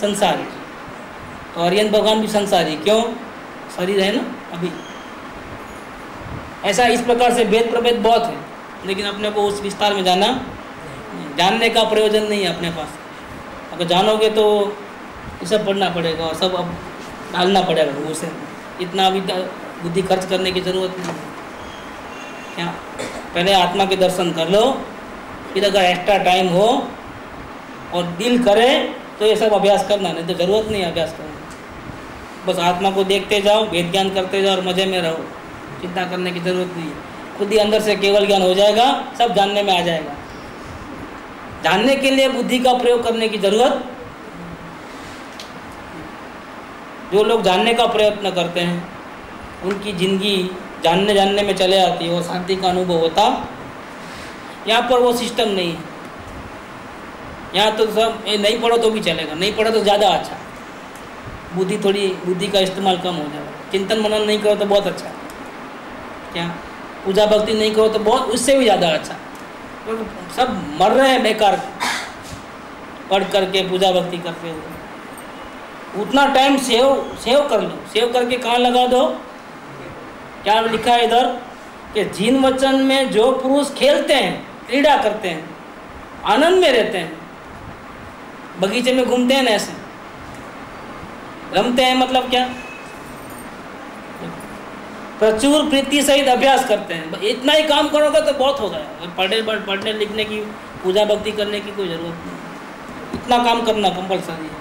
संसारी। तो आर्यन भगवान भी संसारी, क्यों? शरीर है ना अभी। ऐसा इस प्रकार से भेद प्रभेद बहुत है, लेकिन अपने को उस विस्तार में जानने का प्रयोजन नहीं है अपने पास। अगर जानोगे तो ये सब पढ़ना पड़ेगा और सब अब डालना पड़ेगा उसे। इतना अभी बुद्धि खर्च करने की ज़रूरत नहीं है। क्या? पहले आत्मा के दर्शन कर लो, फिर अगर एक्स्ट्रा टाइम हो और दिल करे तो ये सब अभ्यास करना, नहीं तो ज़रूरत नहीं अभ्यास करने। बस आत्मा को देखते जाओ, वेद ज्ञान करते जाओ और मज़े में रहो, चिंता करने की ज़रूरत नहीं है। खुद ही अंदर से केवल ज्ञान हो जाएगा, सब जानने में आ जाएगा। जानने के लिए बुद्धि का प्रयोग करने की ज़रूरत, जो लोग जानने का प्रयत्न करते हैं उनकी ज़िंदगी जानने में चले आती है, वो शांति का अनुभव होता। यहाँ पर वो सिस्टम नहीं है। यहाँ तो सब नहीं पढ़ो तो भी चलेगा, नहीं पढ़ो तो ज़्यादा अच्छा, बुद्धि का इस्तेमाल कम हो जाएगा। चिंतन मनन नहीं करो तो बहुत अच्छा, क्या पूजा भक्ति नहीं करो तो बहुत, उससे भी ज़्यादा अच्छा। तो सब मर रहे हैं बेकार पढ़ करके, पूजा भक्ति करते हुए। उतना टाइम सेव कर लो, सेव करके कहाँ लगा दो। क्या लिखा है इधर कि जिन वचन में जो पुरुष खेलते हैं, क्रीड़ा करते हैं, आनंद में रहते हैं, बगीचे में घूमते हैं ना, ऐसे रमते हैं, मतलब क्या, प्रचुर प्रीति सहित अभ्यास करते हैं। इतना ही काम करोगे तो बहुत हो गया। पढ़ने लिखने की, पूजा भक्ति करने की कोई ज़रूरत नहीं, इतना काम करना कंपलसरी है।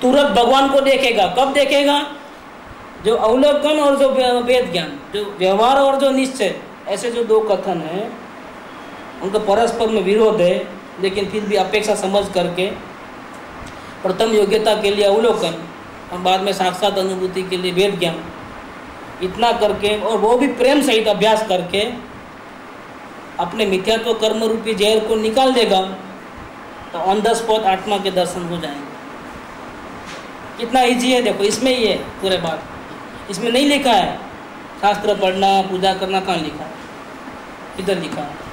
तुरंत भगवान को देखेगा, कब देखेगा, जो अवलोकन और जो वेद ज्ञान, जो व्यवहार और जो निश्चय, ऐसे जो दो कथन हैं उनका परस्पर में विरोध है, लेकिन फिर भी अपेक्षा समझ करके प्रथम योग्यता के लिए अवलोकन और बाद में साक्षात अनुभूति के लिए वेद ज्ञान, इतना करके और वो भी प्रेम सहित अभ्यास करके अपने मिथ्यात्व कर्म रूपी जहर को निकाल देगा तो ऑन द स्पॉट आत्मा के दर्शन हो जाएंगे। कितना ईजी है देखो, इसमें ही है पूरे बात, इसमें नहीं लिखा है शास्त्र पढ़ना पूजा करना, कहाँ लिखा है, इधर लिखा है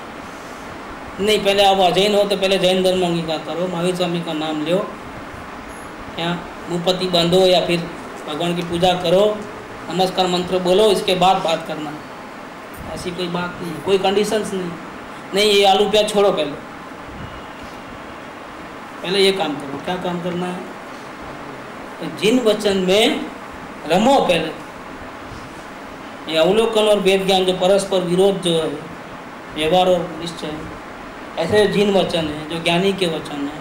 नहीं। पहले आप जैन हो तो पहले जैन धर्म अंगीकार करो, महावीर स्वामी का नाम लो, क्या मुँहपत्ती बांधो या फिर भगवान की पूजा करो, नमस्कार मंत्र बोलो, इसके बाद बात करना। ऐसी कोई बात नहीं, कोई कंडीशंस नहीं, ये आलू प्याज छोड़ो, पहले ये काम करो। क्या काम करना है, तो जिन वचन में रमो पहले, ये अवलोकन और वेद ज्ञान जो परस्पर विरोध जो है, व्यवहार और निश्चय, ऐसे जिन वचन हैं जो ज्ञानी के वचन हैं,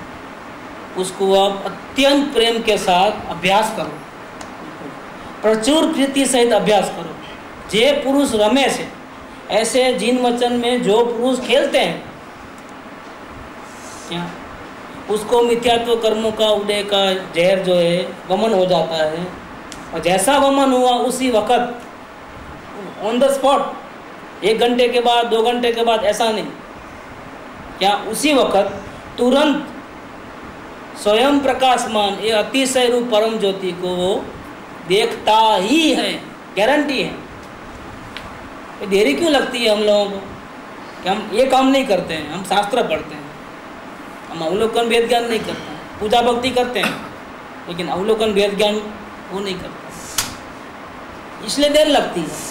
उसको आप अत्यंत प्रेम के साथ अभ्यास करो, प्रचुर प्रीति सहित अभ्यास करो। जे पुरुष रमे से, ऐसे जिन वचन में जो पुरुष खेलते हैं, क्या उसको मिथ्यात्व कर्मों का उदय का जहर जो है वमन हो जाता है, और जैसा वमन हुआ उसी वक्त ऑन द स्पॉट, 1 घंटे के बाद 2 घंटे के बाद, ऐसा नहीं, क्या उसी वक्त तुरंत स्वयं प्रकाशमान ये अतिशय रूप परम ज्योति को वो देखता ही है, गारंटी है। देरी क्यों लगती है हम लोगों को कि हम ये काम नहीं करते हैं, हम शास्त्र पढ़ते हैं, हम अवलोकन वेद ज्ञान नहीं करते हैं, पूजा भक्ति करते हैं, लेकिन अवलोकन वेद ज्ञान वो नहीं करते, इसलिए देर लगती है।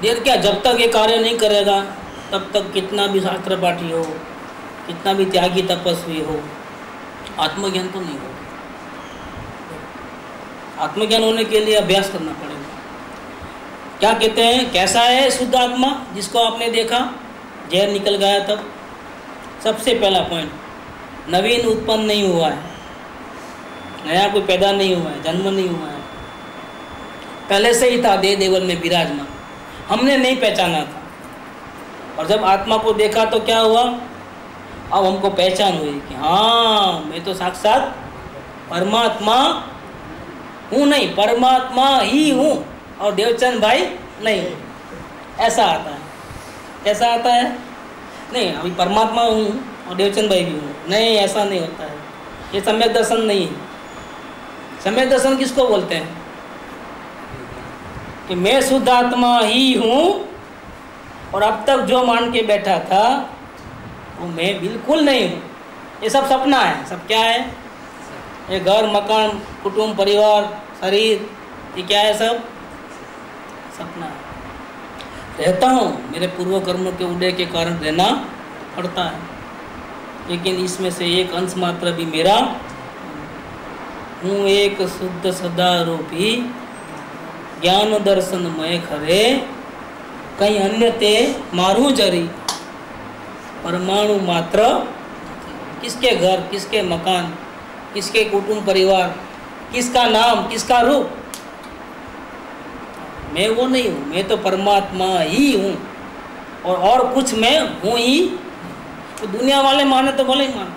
देर क्या, जब तक ये कार्य नहीं करेगा तब तक कितना भी शास्त्र पाठी हो, कितना भी त्यागी तपस्वी हो, आत्मज्ञान तो नहीं होगा। आत्मज्ञान होने के लिए अभ्यास करना पड़ेगा। क्या कहते हैं, कैसा है शुद्ध आत्मा जिसको आपने देखा, जहर निकल गया तब। सबसे पहला पॉइंट, नवीन उत्पन्न नहीं हुआ है, नया कोई पैदा नहीं हुआ है, जन्म नहीं हुआ है, पहले से ही था देह देवल में विराजमान, हमने नहीं पहचाना था। और जब आत्मा को देखा तो क्या हुआ, अब हमको पहचान हुई कि हाँ मैं तो साक्षात परमात्मा हूँ, नहीं परमात्मा ही हूँ और देवचंद भाई नहीं हूँ, ऐसा आता है। कैसा आता है, नहीं अभी परमात्मा हूँ और देवचंद भाई भी हूँ, नहीं ऐसा नहीं होता है, ये सम्यक दर्शन नहीं है। सम्यक दर्शन किसको बोलते हैं कि मैं शुद्ध आत्मा ही हूँ और अब तक जो मान के बैठा था वो मैं बिल्कुल नहीं हूँ, ये सब सपना है। सब क्या है, ये घर मकान कुटुंब परिवार शरीर, ये क्या है, सब सपना है। रहता हूँ, मेरे पूर्व कर्मों के उदय के कारण रहना पड़ता है, लेकिन इसमें से एक अंश मात्र भी मेरा हूँ एक शुद्ध सदा रूपी ज्ञान दर्शन मय खरे कहीं अन्य ते मारू जरी परमाणु मात्र। किसके घर, किसके मकान, किसके कुटुंब परिवार, किसका नाम, किसका रूप, मैं वो नहीं हूँ। मैं तो परमात्मा ही हूँ और कुछ मैं हूँ ही। तो दुनिया वाले माने तो भले ही माने,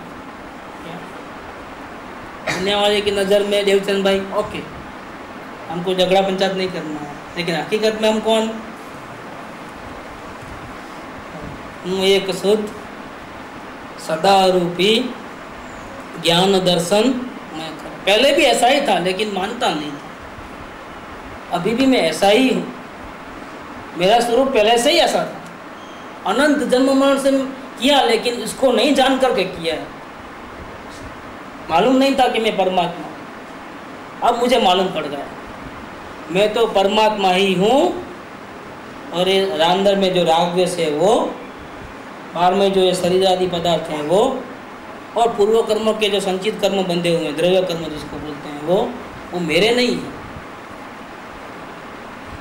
दुनिया वाले की नज़र में देवचंद भाई ओके, हमको झगड़ा पंचायत नहीं करना है, लेकिन हकीकत में हम कौन हूँ? एक शुद्ध सदा रूपी ज्ञान दर्शन मैं। पहले भी ऐसा ही था लेकिन मानता नहीं था। अभी भी मैं ऐसा ही हूँ, मेरा स्वरूप पहले से ही ऐसा था। अनंत जन्म मरण से किया लेकिन इसको नहीं जान करके किया है। मालूम नहीं था कि मैं परमात्मा, अब मुझे मालूम पड़ गया मैं तो परमात्मा ही हूँ। और ये अंदर में जो रागद्वेष है वो, बाहर में जो ये शरीर आदि पदार्थ हैं वो, और पूर्व कर्म के जो संचित कर्म बंधे हुए हैं, द्रव्य कर्म जिसको बोलते हैं, वो मेरे नहीं है।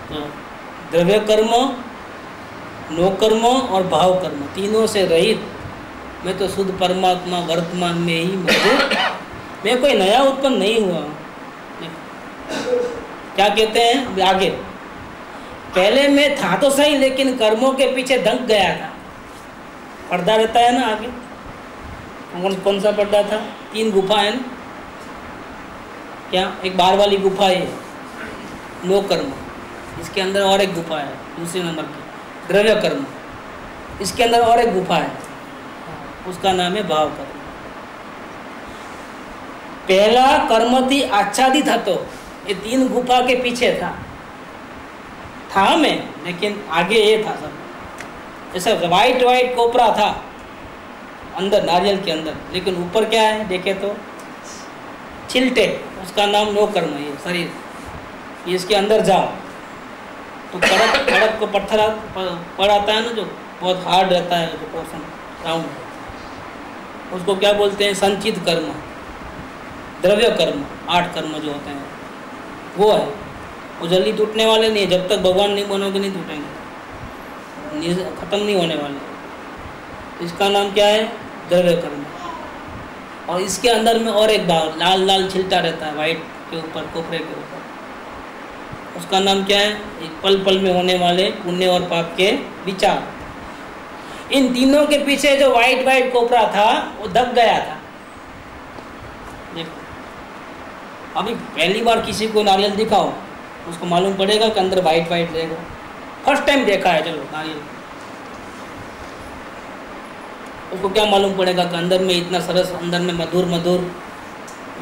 तो द्रव्य कर्म, नो कर्म और भाव कर्म तीनों से रहित मैं तो शुद्ध परमात्मा वर्तमान में ही मौजूद। मैं कोई नया उत्पन्न नहीं हुआ। क्या कहते हैं अभी आगे, पहले मैं था तो सही लेकिन कर्मों के पीछे दंग गया था। पर्दा रहता है ना आगे, कौन सा पर्दा था? 3 गुफा है ना, क्या एक बाहर वाली गुफा है नो कर्म, इसके अंदर और एक गुफा है दूसरे नंबर की द्रव्य कर्म, इसके अंदर और एक गुफा है उसका नाम है भाव कर्म। पहला कर्म थी आच्छादित था, तो ये 3 गुफा के पीछे था मैं, लेकिन आगे ये था सब ऐसा वाइट कोपरा था अंदर नारियल के अंदर, लेकिन ऊपर क्या है देखे तो छिलटे, उसका नाम नो कर्म है। ये शरीर इसके अंदर जाओ तो कड़क को पत्थर पड़ आता है ना, जो बहुत हार्ड रहता है जो पोर्शन राउंड, उसको क्या बोलते हैं? संचित कर्म, द्रव्य कर्म। 8 कर्म जो होते हैं वो है, वो जल्दी टूटने वाले नहीं, जब तक भगवान नहीं बनोगे नहीं टूटेंगे, खत्म नहीं होने वाले। इसका नाम क्या है? द्रव्य कर्म। और इसके अंदर में और एक भाव लाल लाल छिलटा रहता है वाइट के ऊपर, कोपरे के ऊपर, उसका नाम क्या है? एक पल पल में होने वाले पुण्य और पाप के विचार। इन तीनों के पीछे जो वाइट कोपरा था वो दब गया था। देखो अभी पहली बार किसी को नारियल दिखाओ, उसको मालूम पड़ेगा कि अंदर वाइट रहेगा। फर्स्ट टाइम देखा है चलो नारियल, उसको क्या मालूम पड़ेगा कि अंदर में इतना सरस, अंदर में मधुर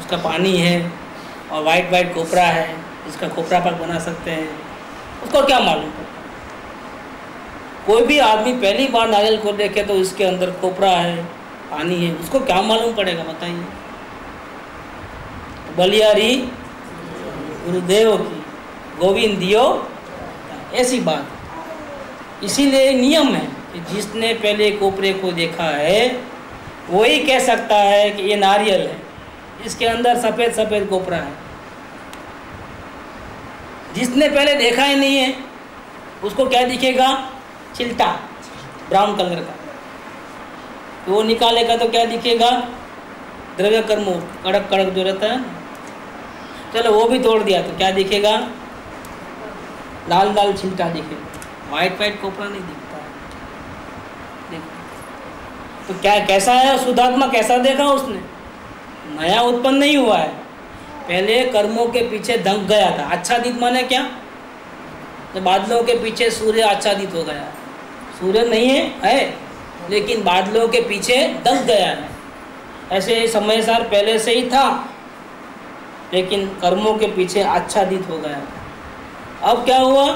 उसका पानी है और वाइट कोपरा है, इसका कोपरा पाक बना सकते हैं। उसको क्या मालूम पड़ेगा? कोई भी आदमी पहली बार नारियल को देखे तो इसके अंदर कोपरा है, पानी है, उसको क्या मालूम पड़ेगा बताइए? बलियारी गुरुदेव की गोविंद दियो, ऐसी बात। इसीलिए नियम है कि जिसने पहले कोपरे को देखा है वही कह सकता है कि ये नारियल है, इसके अंदर सफ़ेद कोपरा है। जिसने पहले देखा ही नहीं है उसको क्या दिखेगा? छिलटा ब्राउन कलर का, तो वो निकालेगा तो क्या दिखेगा? द्रव्य कर्म कड़क जो रहता है ना, चलो वो भी तोड़ दिया तो क्या दिखेगा? लाल छिलटा दिखेगा, वाइट कोपरा नहीं दिखता है। देखो तो क्या कैसा है शुद्धात्मा, कैसा देखा उसने? नया उत्पन्न नहीं हुआ है, पहले कर्मों के पीछे दंग गया था। आच्छादित माने क्या? तो बादलों के पीछे सूर्य आच्छादित हो गया, सूर्य नहीं है लेकिन बादलों के पीछे दंग गया है। ऐसे समय सार पहले से ही था लेकिन कर्मों के पीछे आच्छादित हो गया। अब क्या हुआ?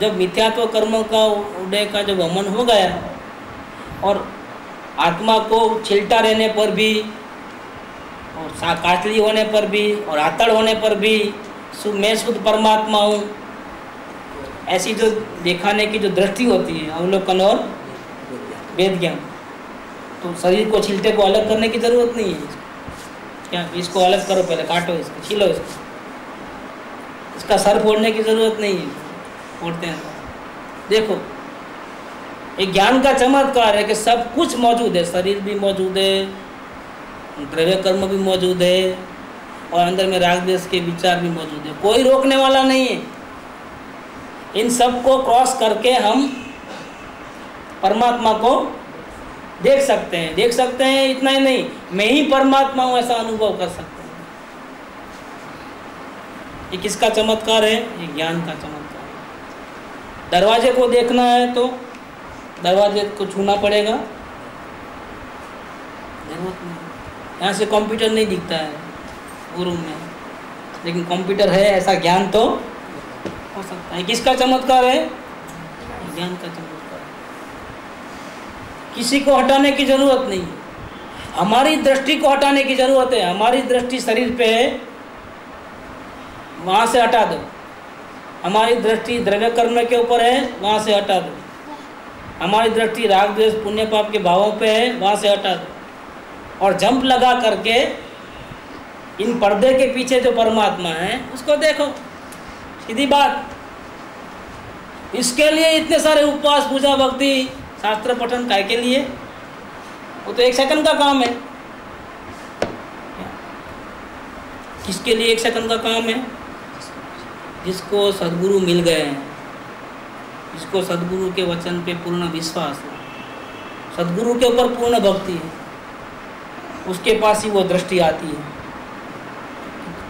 जब मिथ्यात्व कर्मों का उदय का जब अमन हो गया और आत्मा को छिलटा रहने पर भी और काटली होने पर भी और आतड़ होने पर भी मैं शुद्ध परमात्मा हूँ, ऐसी जो दिखाने की जो दृष्टि होती है, अवलोकन और वेद ज्ञान, तो शरीर को छिलटे को अलग करने की ज़रूरत नहीं है। क्या इसको अलग करो, पहले काटो इसको, छीलो इसको, इसका सर फोड़ने की ज़रूरत नहीं है, फोड़ते हैं तो। देखो एक ज्ञान का चमत्कार है कि सब कुछ मौजूद है, शरीर भी मौजूद है, द्रव्य कर्म भी मौजूद है, और अंदर में राग द्वेष के विचार भी मौजूद है, कोई रोकने वाला नहीं है। इन सब को क्रॉस करके हम परमात्मा को देख सकते हैं। देख सकते हैं इतना ही नहीं, मैं ही परमात्मा हूँ ऐसा अनुभव कर सकते हैं। ये किसका चमत्कार है? ये ज्ञान का चमत्कार है। दरवाजे को देखना है तो दरवाजे को छूना पड़ेगा, जरूरत नहीं। यहाँ से कंप्यूटर नहीं दिखता है वो रूम में, लेकिन कंप्यूटर है ऐसा ज्ञान तो हो सकता है। किसका चमत्कार है? ज्ञान का चमत्कार। किसी को हटाने की जरूरत नहीं है, हमारी दृष्टि को हटाने की जरूरत है। हमारी दृष्टि शरीर पे है, वहाँ से हटा दो। हमारी दृष्टि द्रव्य कर्म के ऊपर है, वहाँ से हटा दो। हमारी दृष्टि राग द्वेष पुण्य पाप के भावों पे है, वहाँ से हटा दो। और जंप लगा करके इन पर्दे के पीछे जो परमात्मा है उसको देखो। सीधी बात। इसके लिए इतने सारे उपवास, पूजा, भक्ति, शास्त्र पठन काय के लिए? वो तो 1 सेकंड का काम है। किसके लिए 1 सेकंड का काम है? जिसको सद्गुरु मिल गए हैं, जिसको सद्गुरु के वचन पे पूर्ण विश्वास है, सद्गुरु के ऊपर पूर्ण भक्ति है, उसके पास ही वो दृष्टि आती है।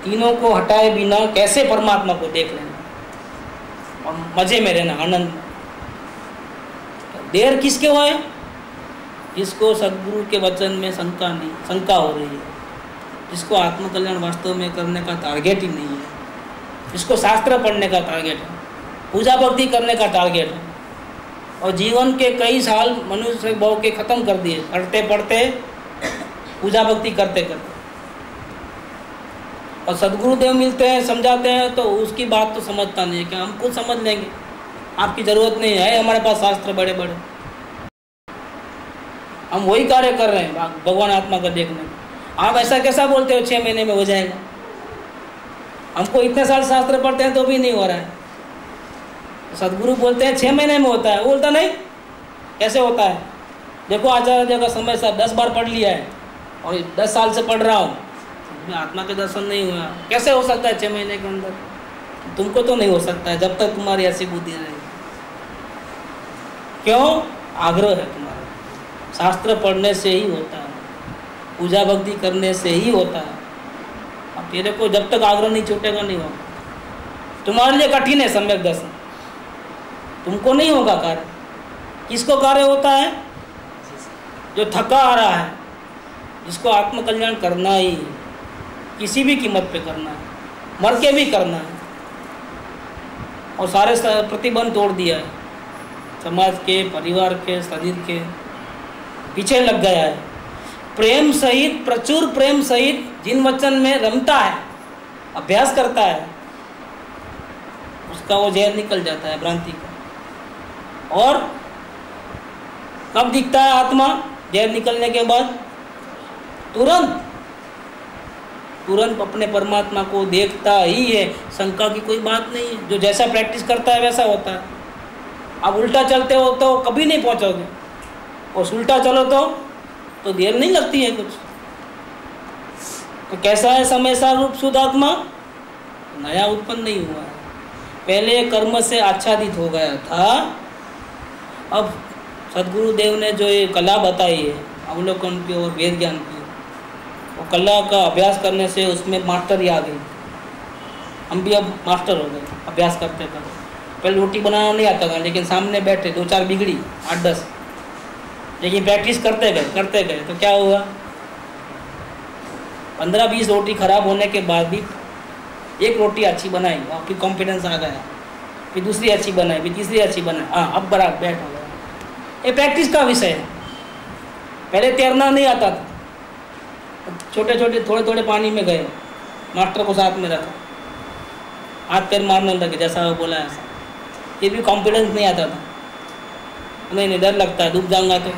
तीनों को हटाए बिना कैसे परमात्मा को देख लेना और मजे में रहना, आनंद। देर किसके हुआ है? जिसको सद्गुरु के वचन में शंका हो रही है, जिसको आत्मकल्याण वास्तव में करने का टारगेट ही नहीं है, जिसको शास्त्र पढ़ने का टारगेट है, पूजा भक्ति करने का टारगेट है, और जीवन के कई साल मनुष्य भाव के खत्म कर दिए, पढ़ते पढ़ते, पूजा भक्ति करते करते। और सद्गुरुदेव मिलते हैं, समझाते हैं, तो उसकी बात तो समझता नहीं है कि हम खुद समझ लेंगे, आपकी ज़रूरत नहीं है, हमारे पास शास्त्र बड़े बड़े, हम वही कार्य कर रहे हैं भगवान आत्मा का देखने में। आप ऐसा कैसा बोलते हो 6 महीने में हो जाएगा? हमको इतने साल शास्त्र पढ़ते हैं तो भी नहीं हो रहा है। सद्गुरु बोलते हैं 6 महीने में होता है, वो बोलता नहीं, कैसे होता है? देखो आचार्य देव का समय साहब 10 बार पढ़ लिया है और 10 साल से पढ़ रहा हूँ, आत्मा के दर्शन नहीं हुआ, कैसे हो सकता है 6 महीने के अंदर? तुमको तो नहीं हो सकता है जब तक तुम्हारी ऐसी बुद्धि रहेगी। क्यों? आग्रह है तुम्हारा। शास्त्र पढ़ने से ही होता है, पूजा भक्ति करने से ही होता है। अब तेरे को जब तक आग्रह नहीं छूटेगा नहीं होगा। तुम्हारे लिए कठिन है सम्यक दर्शन, तुमको नहीं होगा कार्य। किसको कार्य होता है? जो थका आ रहा है, जिसको आत्मकल्याण करना ही है, किसी भी कीमत पे करना है, मर के भी करना है, और सारे प्रतिबंध तोड़ दिया है, समाज के, परिवार के, शरीर के पीछे लग गया है। प्रेम सहित, प्रचुर प्रेम सहित जिन वचन में रमता है, अभ्यास करता है, उसका वो जहर निकल जाता है भ्रांति का। और कब दिखता है आत्मा जहर निकलने के बाद? तुरंत अपने परमात्मा को देखता ही है, शंका की कोई बात नहीं है। जो जैसा प्रैक्टिस करता है वैसा होता है। अब उल्टा चलते हो तो कभी नहीं पहुंचोगे, और उल्टा चलो तो देर नहीं लगती है कुछ। तो कैसा है समय रूप शुद्ध आत्मा? नया उत्पन्न नहीं हुआ है, पहले कर्म से आच्छादित हो गया था। अब सद्गुरुदेव ने जो ये कला बताई है अवलोकन की और वेद ज्ञान की, वो कला का अभ्यास करने से उसमें मास्टरी आ गई। हम भी अब मास्टर हो गए अभ्यास करते करते। पहले रोटी बनाना नहीं आता था, लेकिन सामने बैठे 2-4 बिगड़ी, 8-10, लेकिन प्रैक्टिस करते गए तो क्या हुआ? 15-20 रोटी खराब होने के बाद भी एक रोटी अच्छी बनाई और फिर कॉन्फिडेंस आ गया, फिर दूसरी अच्छी बनाई, फिर तीसरी अच्छी बनाई, हाँ अब बराबर बैठ हो गया। ये प्रैक्टिस का विषय है। पहले तैरना नहीं आता था, छोटे छोटे थोड़े पानी में गए, मास्टर को साथ में रखा, हाथ पैर मारने लगे जैसा वो बोला ऐसा, ये भी कॉन्फिडेंस नहीं आता था। नहीं डर लगता है, डूब जाऊंगा तो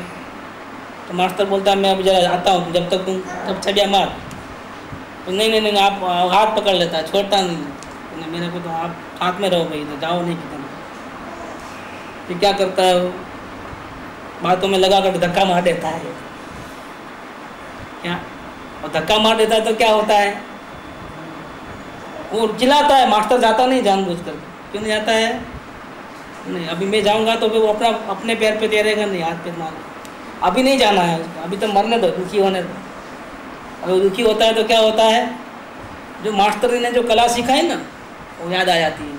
तो मास्टर बोलता है मैं अभी जरा आता हूँ, जब तक तुम तब छड़िया मार। तो नहीं, आप हाथ पकड़ लेता है, छोड़ता नहीं, मेरे को तो आप हाथ में रहो भाई, तो जाओ नहीं कितना। फिर क्या करता है वो, बातों में लगा कर धक्का मार देता है। क्या, और धक्का मार देता है तो क्या होता है, वो चिल्लाता है। मास्टर जाता नहीं जानबूझकर, क्यों नहीं जाता है? नहीं, अभी मैं जाऊंगा तो फिर वो अपने पैर पे तैरेगा नहीं, हाथ पे मार। अभी नहीं जाना है उसको, अभी तो मरने दो, दुखी होने दो। अगर दुखी होता है तो क्या होता है, जो मास्टर ने जो कला सिखाई ना वो याद आ जाती है।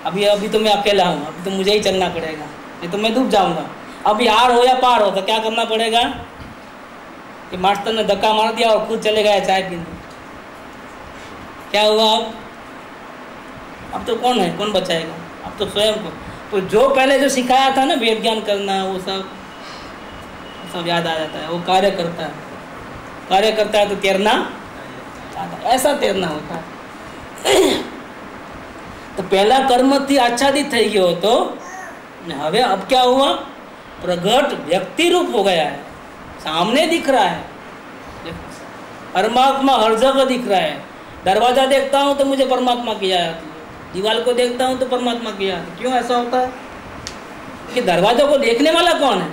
अभी तो मैं अकेला हूँ, अभी तो मुझे ही चलना पड़ेगा, नहीं तो मैं डूब जाऊंगा। अभी आर हो या पार हो तो क्या करना पड़ेगा कि मास्टर ने धक्का मार दिया और खुद चले गए चाय पीने। क्या हुआ अब तो कौन है, कौन बचाएगा? अब तो स्वयं को। तो जो पहले जो सिखाया था ना वेद ज्ञान करना, वो सब याद आ जाता है। वो कार्य करता है तो तैरना ऐसा तैरना होता है। तो पहला कर्म थी आच्छादित થઈ ગયો હતો, હવે अब क्या हुआ, प्रगट व्यक्ति रूप हो गया है, सामने दिख रहा है। परमात्मा हर जगह दिख रहा है। दरवाजा देखता हूँ तो मुझे परमात्मा की याद आती है, दीवार को देखता हूँ तो परमात्मा की याद आती है। क्यों ऐसा होता है कि दरवाजा को देखने वाला कौन है?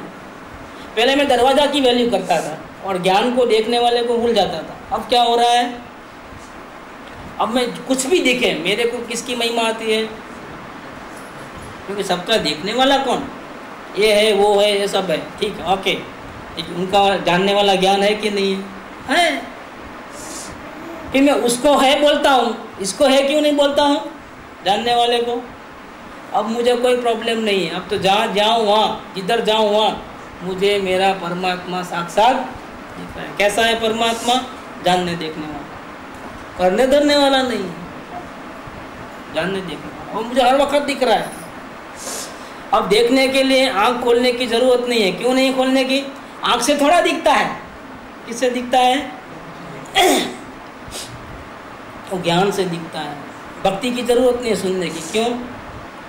पहले मैं दरवाजा की वैल्यू करता था और ज्ञान को देखने वाले को भूल जाता था। अब क्या हो रहा है, अब मैं कुछ भी दिखे मेरे को किसकी महिमा आती है, क्योंकि सबका देखने वाला कौन, ये है वो है ये सब है, ठीक है ओके, उनका जानने वाला ज्ञान है कि नहीं है? फिर मैं उसको है बोलता हूँ, इसको है क्यों नहीं बोलता हूँ, जानने वाले को। अब मुझे कोई प्रॉब्लम नहीं है, अब तो जहाँ जाऊँ वहाँ, जिधर जाऊँ वहाँ मुझे मेरा परमात्मा साक्षात दिख रहा है। कैसा है परमात्मा? जानने देखने वाला, करने धरने वाला नहीं है, जानने देखने वाला। वो मुझे हर वक्त दिख रहा है। अब देखने के लिए आँख खोलने की जरूरत नहीं है। क्यों नहीं खोलने की? आँख से थोड़ा दिखता है, किससे दिखता है? वो ज्ञान से दिखता है। भक्ति की जरूरत नहीं है सुनने की। क्यों?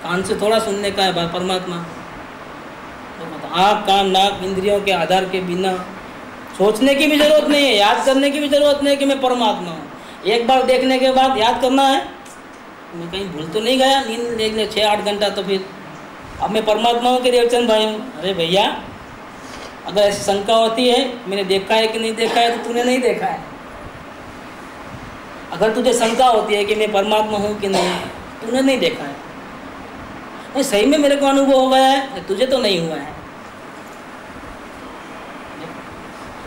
कान से थोड़ा सुनने का है परमात्मा। आँख कान नाक इंद्रियों के आधार के बिना सोचने की भी जरूरत नहीं है, याद करने की भी जरूरत नहीं है कि मैं परमात्मा हूँ। एक बार देखने के बाद याद करना है, मैं कहीं भूल तो नहीं गया, नींद देख ले 6-8 घंटा, तो फिर अब मैं परमात्मा हूँ कि देवचंद भाई हूँ? अरे भैया, अगर ऐसी शंका होती है मैंने देखा है कि नहीं देखा है, तो तूने नहीं देखा है। अगर तुझे शंका होती है कि मैं परमात्मा हूँ कि नहीं, तूने नहीं देखा है। नहीं, सही में मेरे को अनुभव हो गया है, तुझे तो नहीं हुआ है।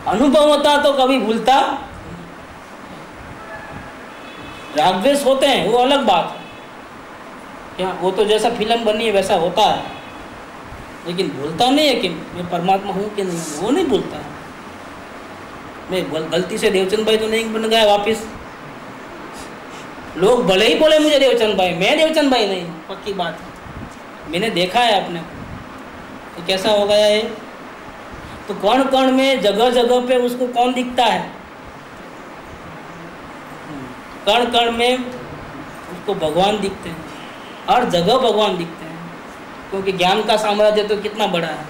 अनुभव होता तो कभी भूलता। राग द्वेष होते हैं वो अलग बात है, क्या वो तो जैसा फिल्म बनी है वैसा होता है, लेकिन भूलता नहीं है कि मैं परमात्मा हूँ कि नहीं, वो नहीं भूलता है। मैं गलती से देवचंद भाई तो नहीं बन गया वापिस। लोग भले ही बोले मुझे देवचंद भाई, मैं देवचंद भाई नहीं, पक्की बात है। मैंने देखा है अपने को तो कैसा हो गया है। तो कण कण में जगह जगह पे उसको कौन दिखता है? कण कण में उसको भगवान दिखते हैं, हर जगह भगवान दिखते हैं। क्योंकि ज्ञान का साम्राज्य तो कितना बड़ा है,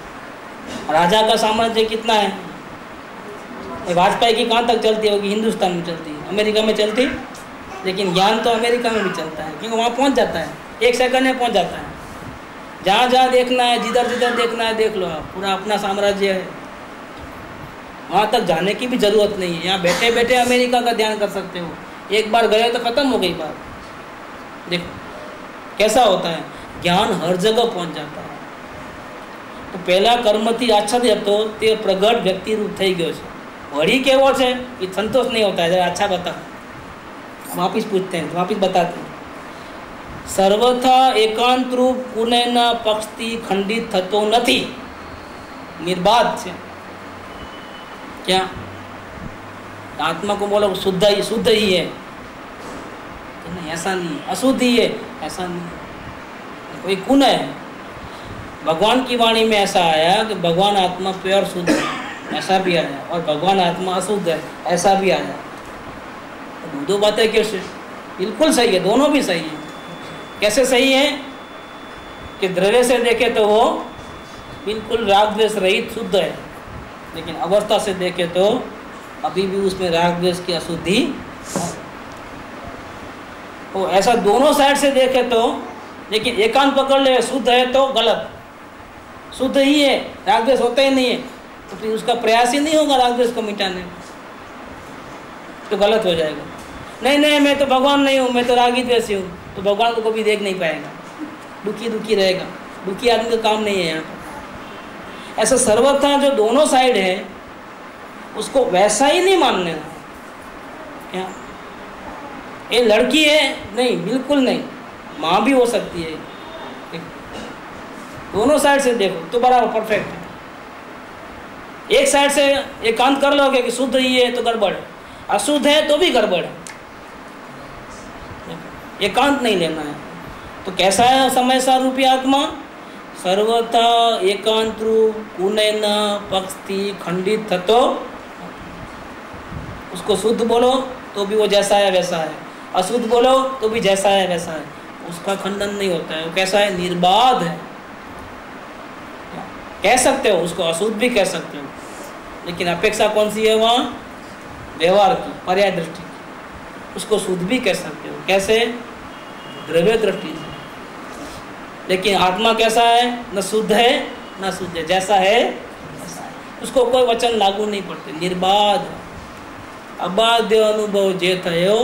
राजा का साम्राज्य कितना है। वाजपेयी की कहाँ तक चलती होगी? हिंदुस्तान में चलती है, अमेरिका में चलती, लेकिन ज्ञान तो अमेरिका में भी चलता है, क्योंकि वहाँ पहुँच जाता है, 1 सेकंड में पहुँच जाता है। जहाँ जहाँ देखना है, जिधर जिधर देखना है देख लो आप, पूरा अपना साम्राज्य है, वहाँ तक जाने की भी ज़रूरत नहीं है। यहाँ बैठे बैठे अमेरिका का ध्यान कर सकते हो। एक बार गए तो ख़त्म हो गई बात। देखो कैसा होता है, ज्ञान हर जगह पहुँच जाता है। तो पहला कर्मથી આચ્છાદિત હતો તે પ્રગટ વ્યક્તિ રૂપ થઈ ગયો છે। વળી કેવો છે એ સંતોષ नहीं होता है। जरा अच्छा बता, वापिस पूछते हैं, वापिस बताते हैं। सर्वथा एकांत रूप कुनेना पक्षથી खंडित થતો નથી, निर्बाध છે। क्या आत्मा को बोलो शुद्ध ही है, तो नहीं, ऐसा नहीं, अशुद्ध ही है, ऐसा नहीं। कोई कुन है। भगवान की वाणी में ऐसा आया कि भगवान आत्मा प्योर शुद्ध है, ऐसा भी आया, और भगवान आत्मा अशुद्ध है, ऐसा भी आया। तो दो बातें कैसे? बिल्कुल सही है, दोनों भी सही है। कैसे सही है कि द्रव्य से देखे तो वो बिल्कुल राग द्वेष रहित शुद्ध है, लेकिन अवस्था से देखे तो अभी भी उसमें राग द्वेष की अशुद्धि है। तो ऐसा दोनों साइड से देखे तो, लेकिन एकांत पकड़ ले शुद्ध है तो गलत, शुद्ध ही है, राग द्वेष होता ही नहीं है, तो फिर उसका प्रयास ही नहीं होगा राग द्वेष को मिटाने का, तो गलत हो जाएगा। नहीं मैं तो भगवान नहीं हूँ, मैं तो रागी द्वेषी हूँ, तो भगवान को कभी देख नहीं पाएगा, दुखी रहेगा। दुखी आदमी का काम नहीं है यहाँ पर। ऐसा सर्वथा जो दोनों साइड है उसको वैसा ही नहीं मानने का। क्या ये लड़की है? नहीं, बिल्कुल नहीं, माँ भी हो सकती है। दोनों साइड से देखो तो बराबर परफेक्ट है। एक साइड से एकांत कर लोगे कि शुद्ध ही है तो गड़बड़ है, अशुद्ध है तो भी गड़बड़ है, एकांत नहीं लेना है। तो कैसा है समय सारूपी आत्मा? सर्वथा एकांत रूप कुनैन पक्षी खंडित थतो, उसको शुद्ध बोलो तो भी वो जैसा है वैसा है, अशुद्ध बोलो तो भी जैसा है वैसा है, उसका खंडन नहीं होता है। वो कैसा है? निर्बाध है। कह सकते हो उसको अशुद्ध भी कह सकते हो, लेकिन अपेक्षा कौन सी है वहाँ? व्यवहार की, पर्याय दृष्टि की। उसको शुद्ध भी कह सकते हो। कैसे? द्रव्य दृष्टि से। लेकिन आत्मा कैसा है? न शुद्ध है न शुद्ध है, जैसा है वैसा है, उसको कोई वचन लागू नहीं पड़ते, निर्बाध अबाध्य अनुभव जे थयो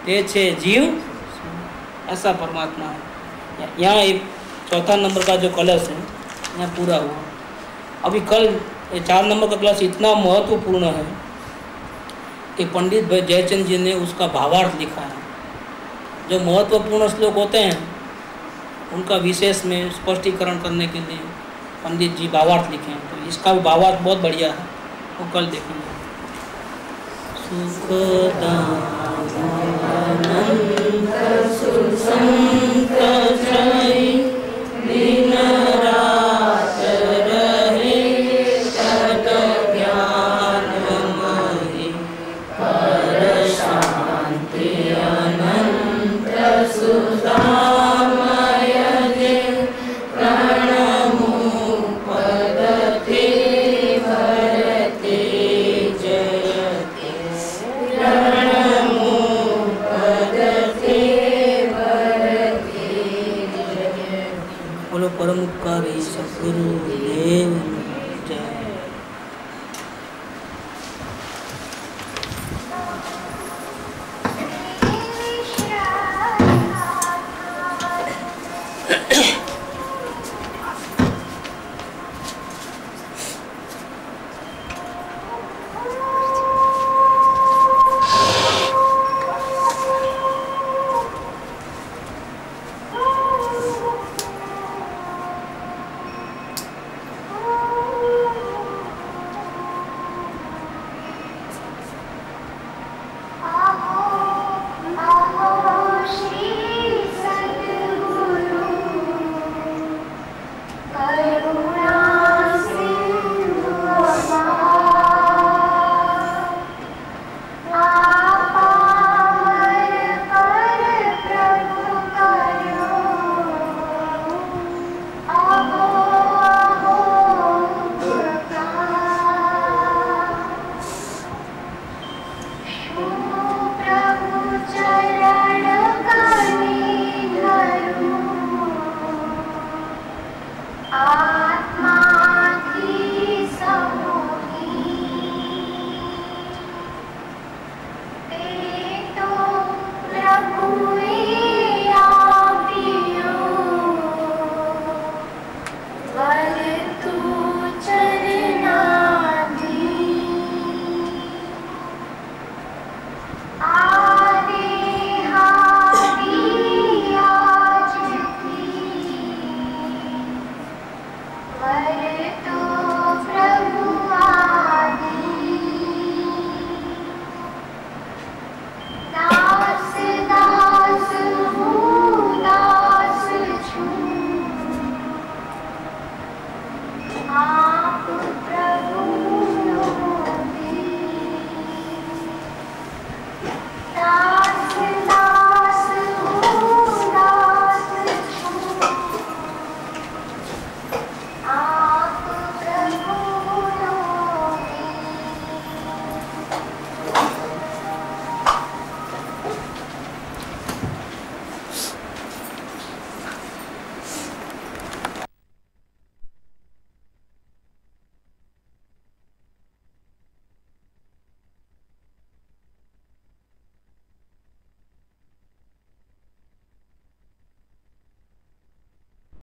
ते छे जीव, ऐसा परमात्मा है। यहाँ एक चौथा नंबर का जो कलश है यहाँ पूरा हुआ। अभी कल 4 नंबर का कलश इतना महत्वपूर्ण है कि पंडित जयचंद जी ने उसका भावार्थ लिखा है। जो महत्वपूर्ण श्लोक होते हैं उनका विशेष में स्पष्टीकरण करने के लिए पंडित जी भावार्थ लिखे हैं, तो इसका भी भावार्थ बहुत बढ़िया है, वो कल देखेंगे। परम उपकारी सद्गुरु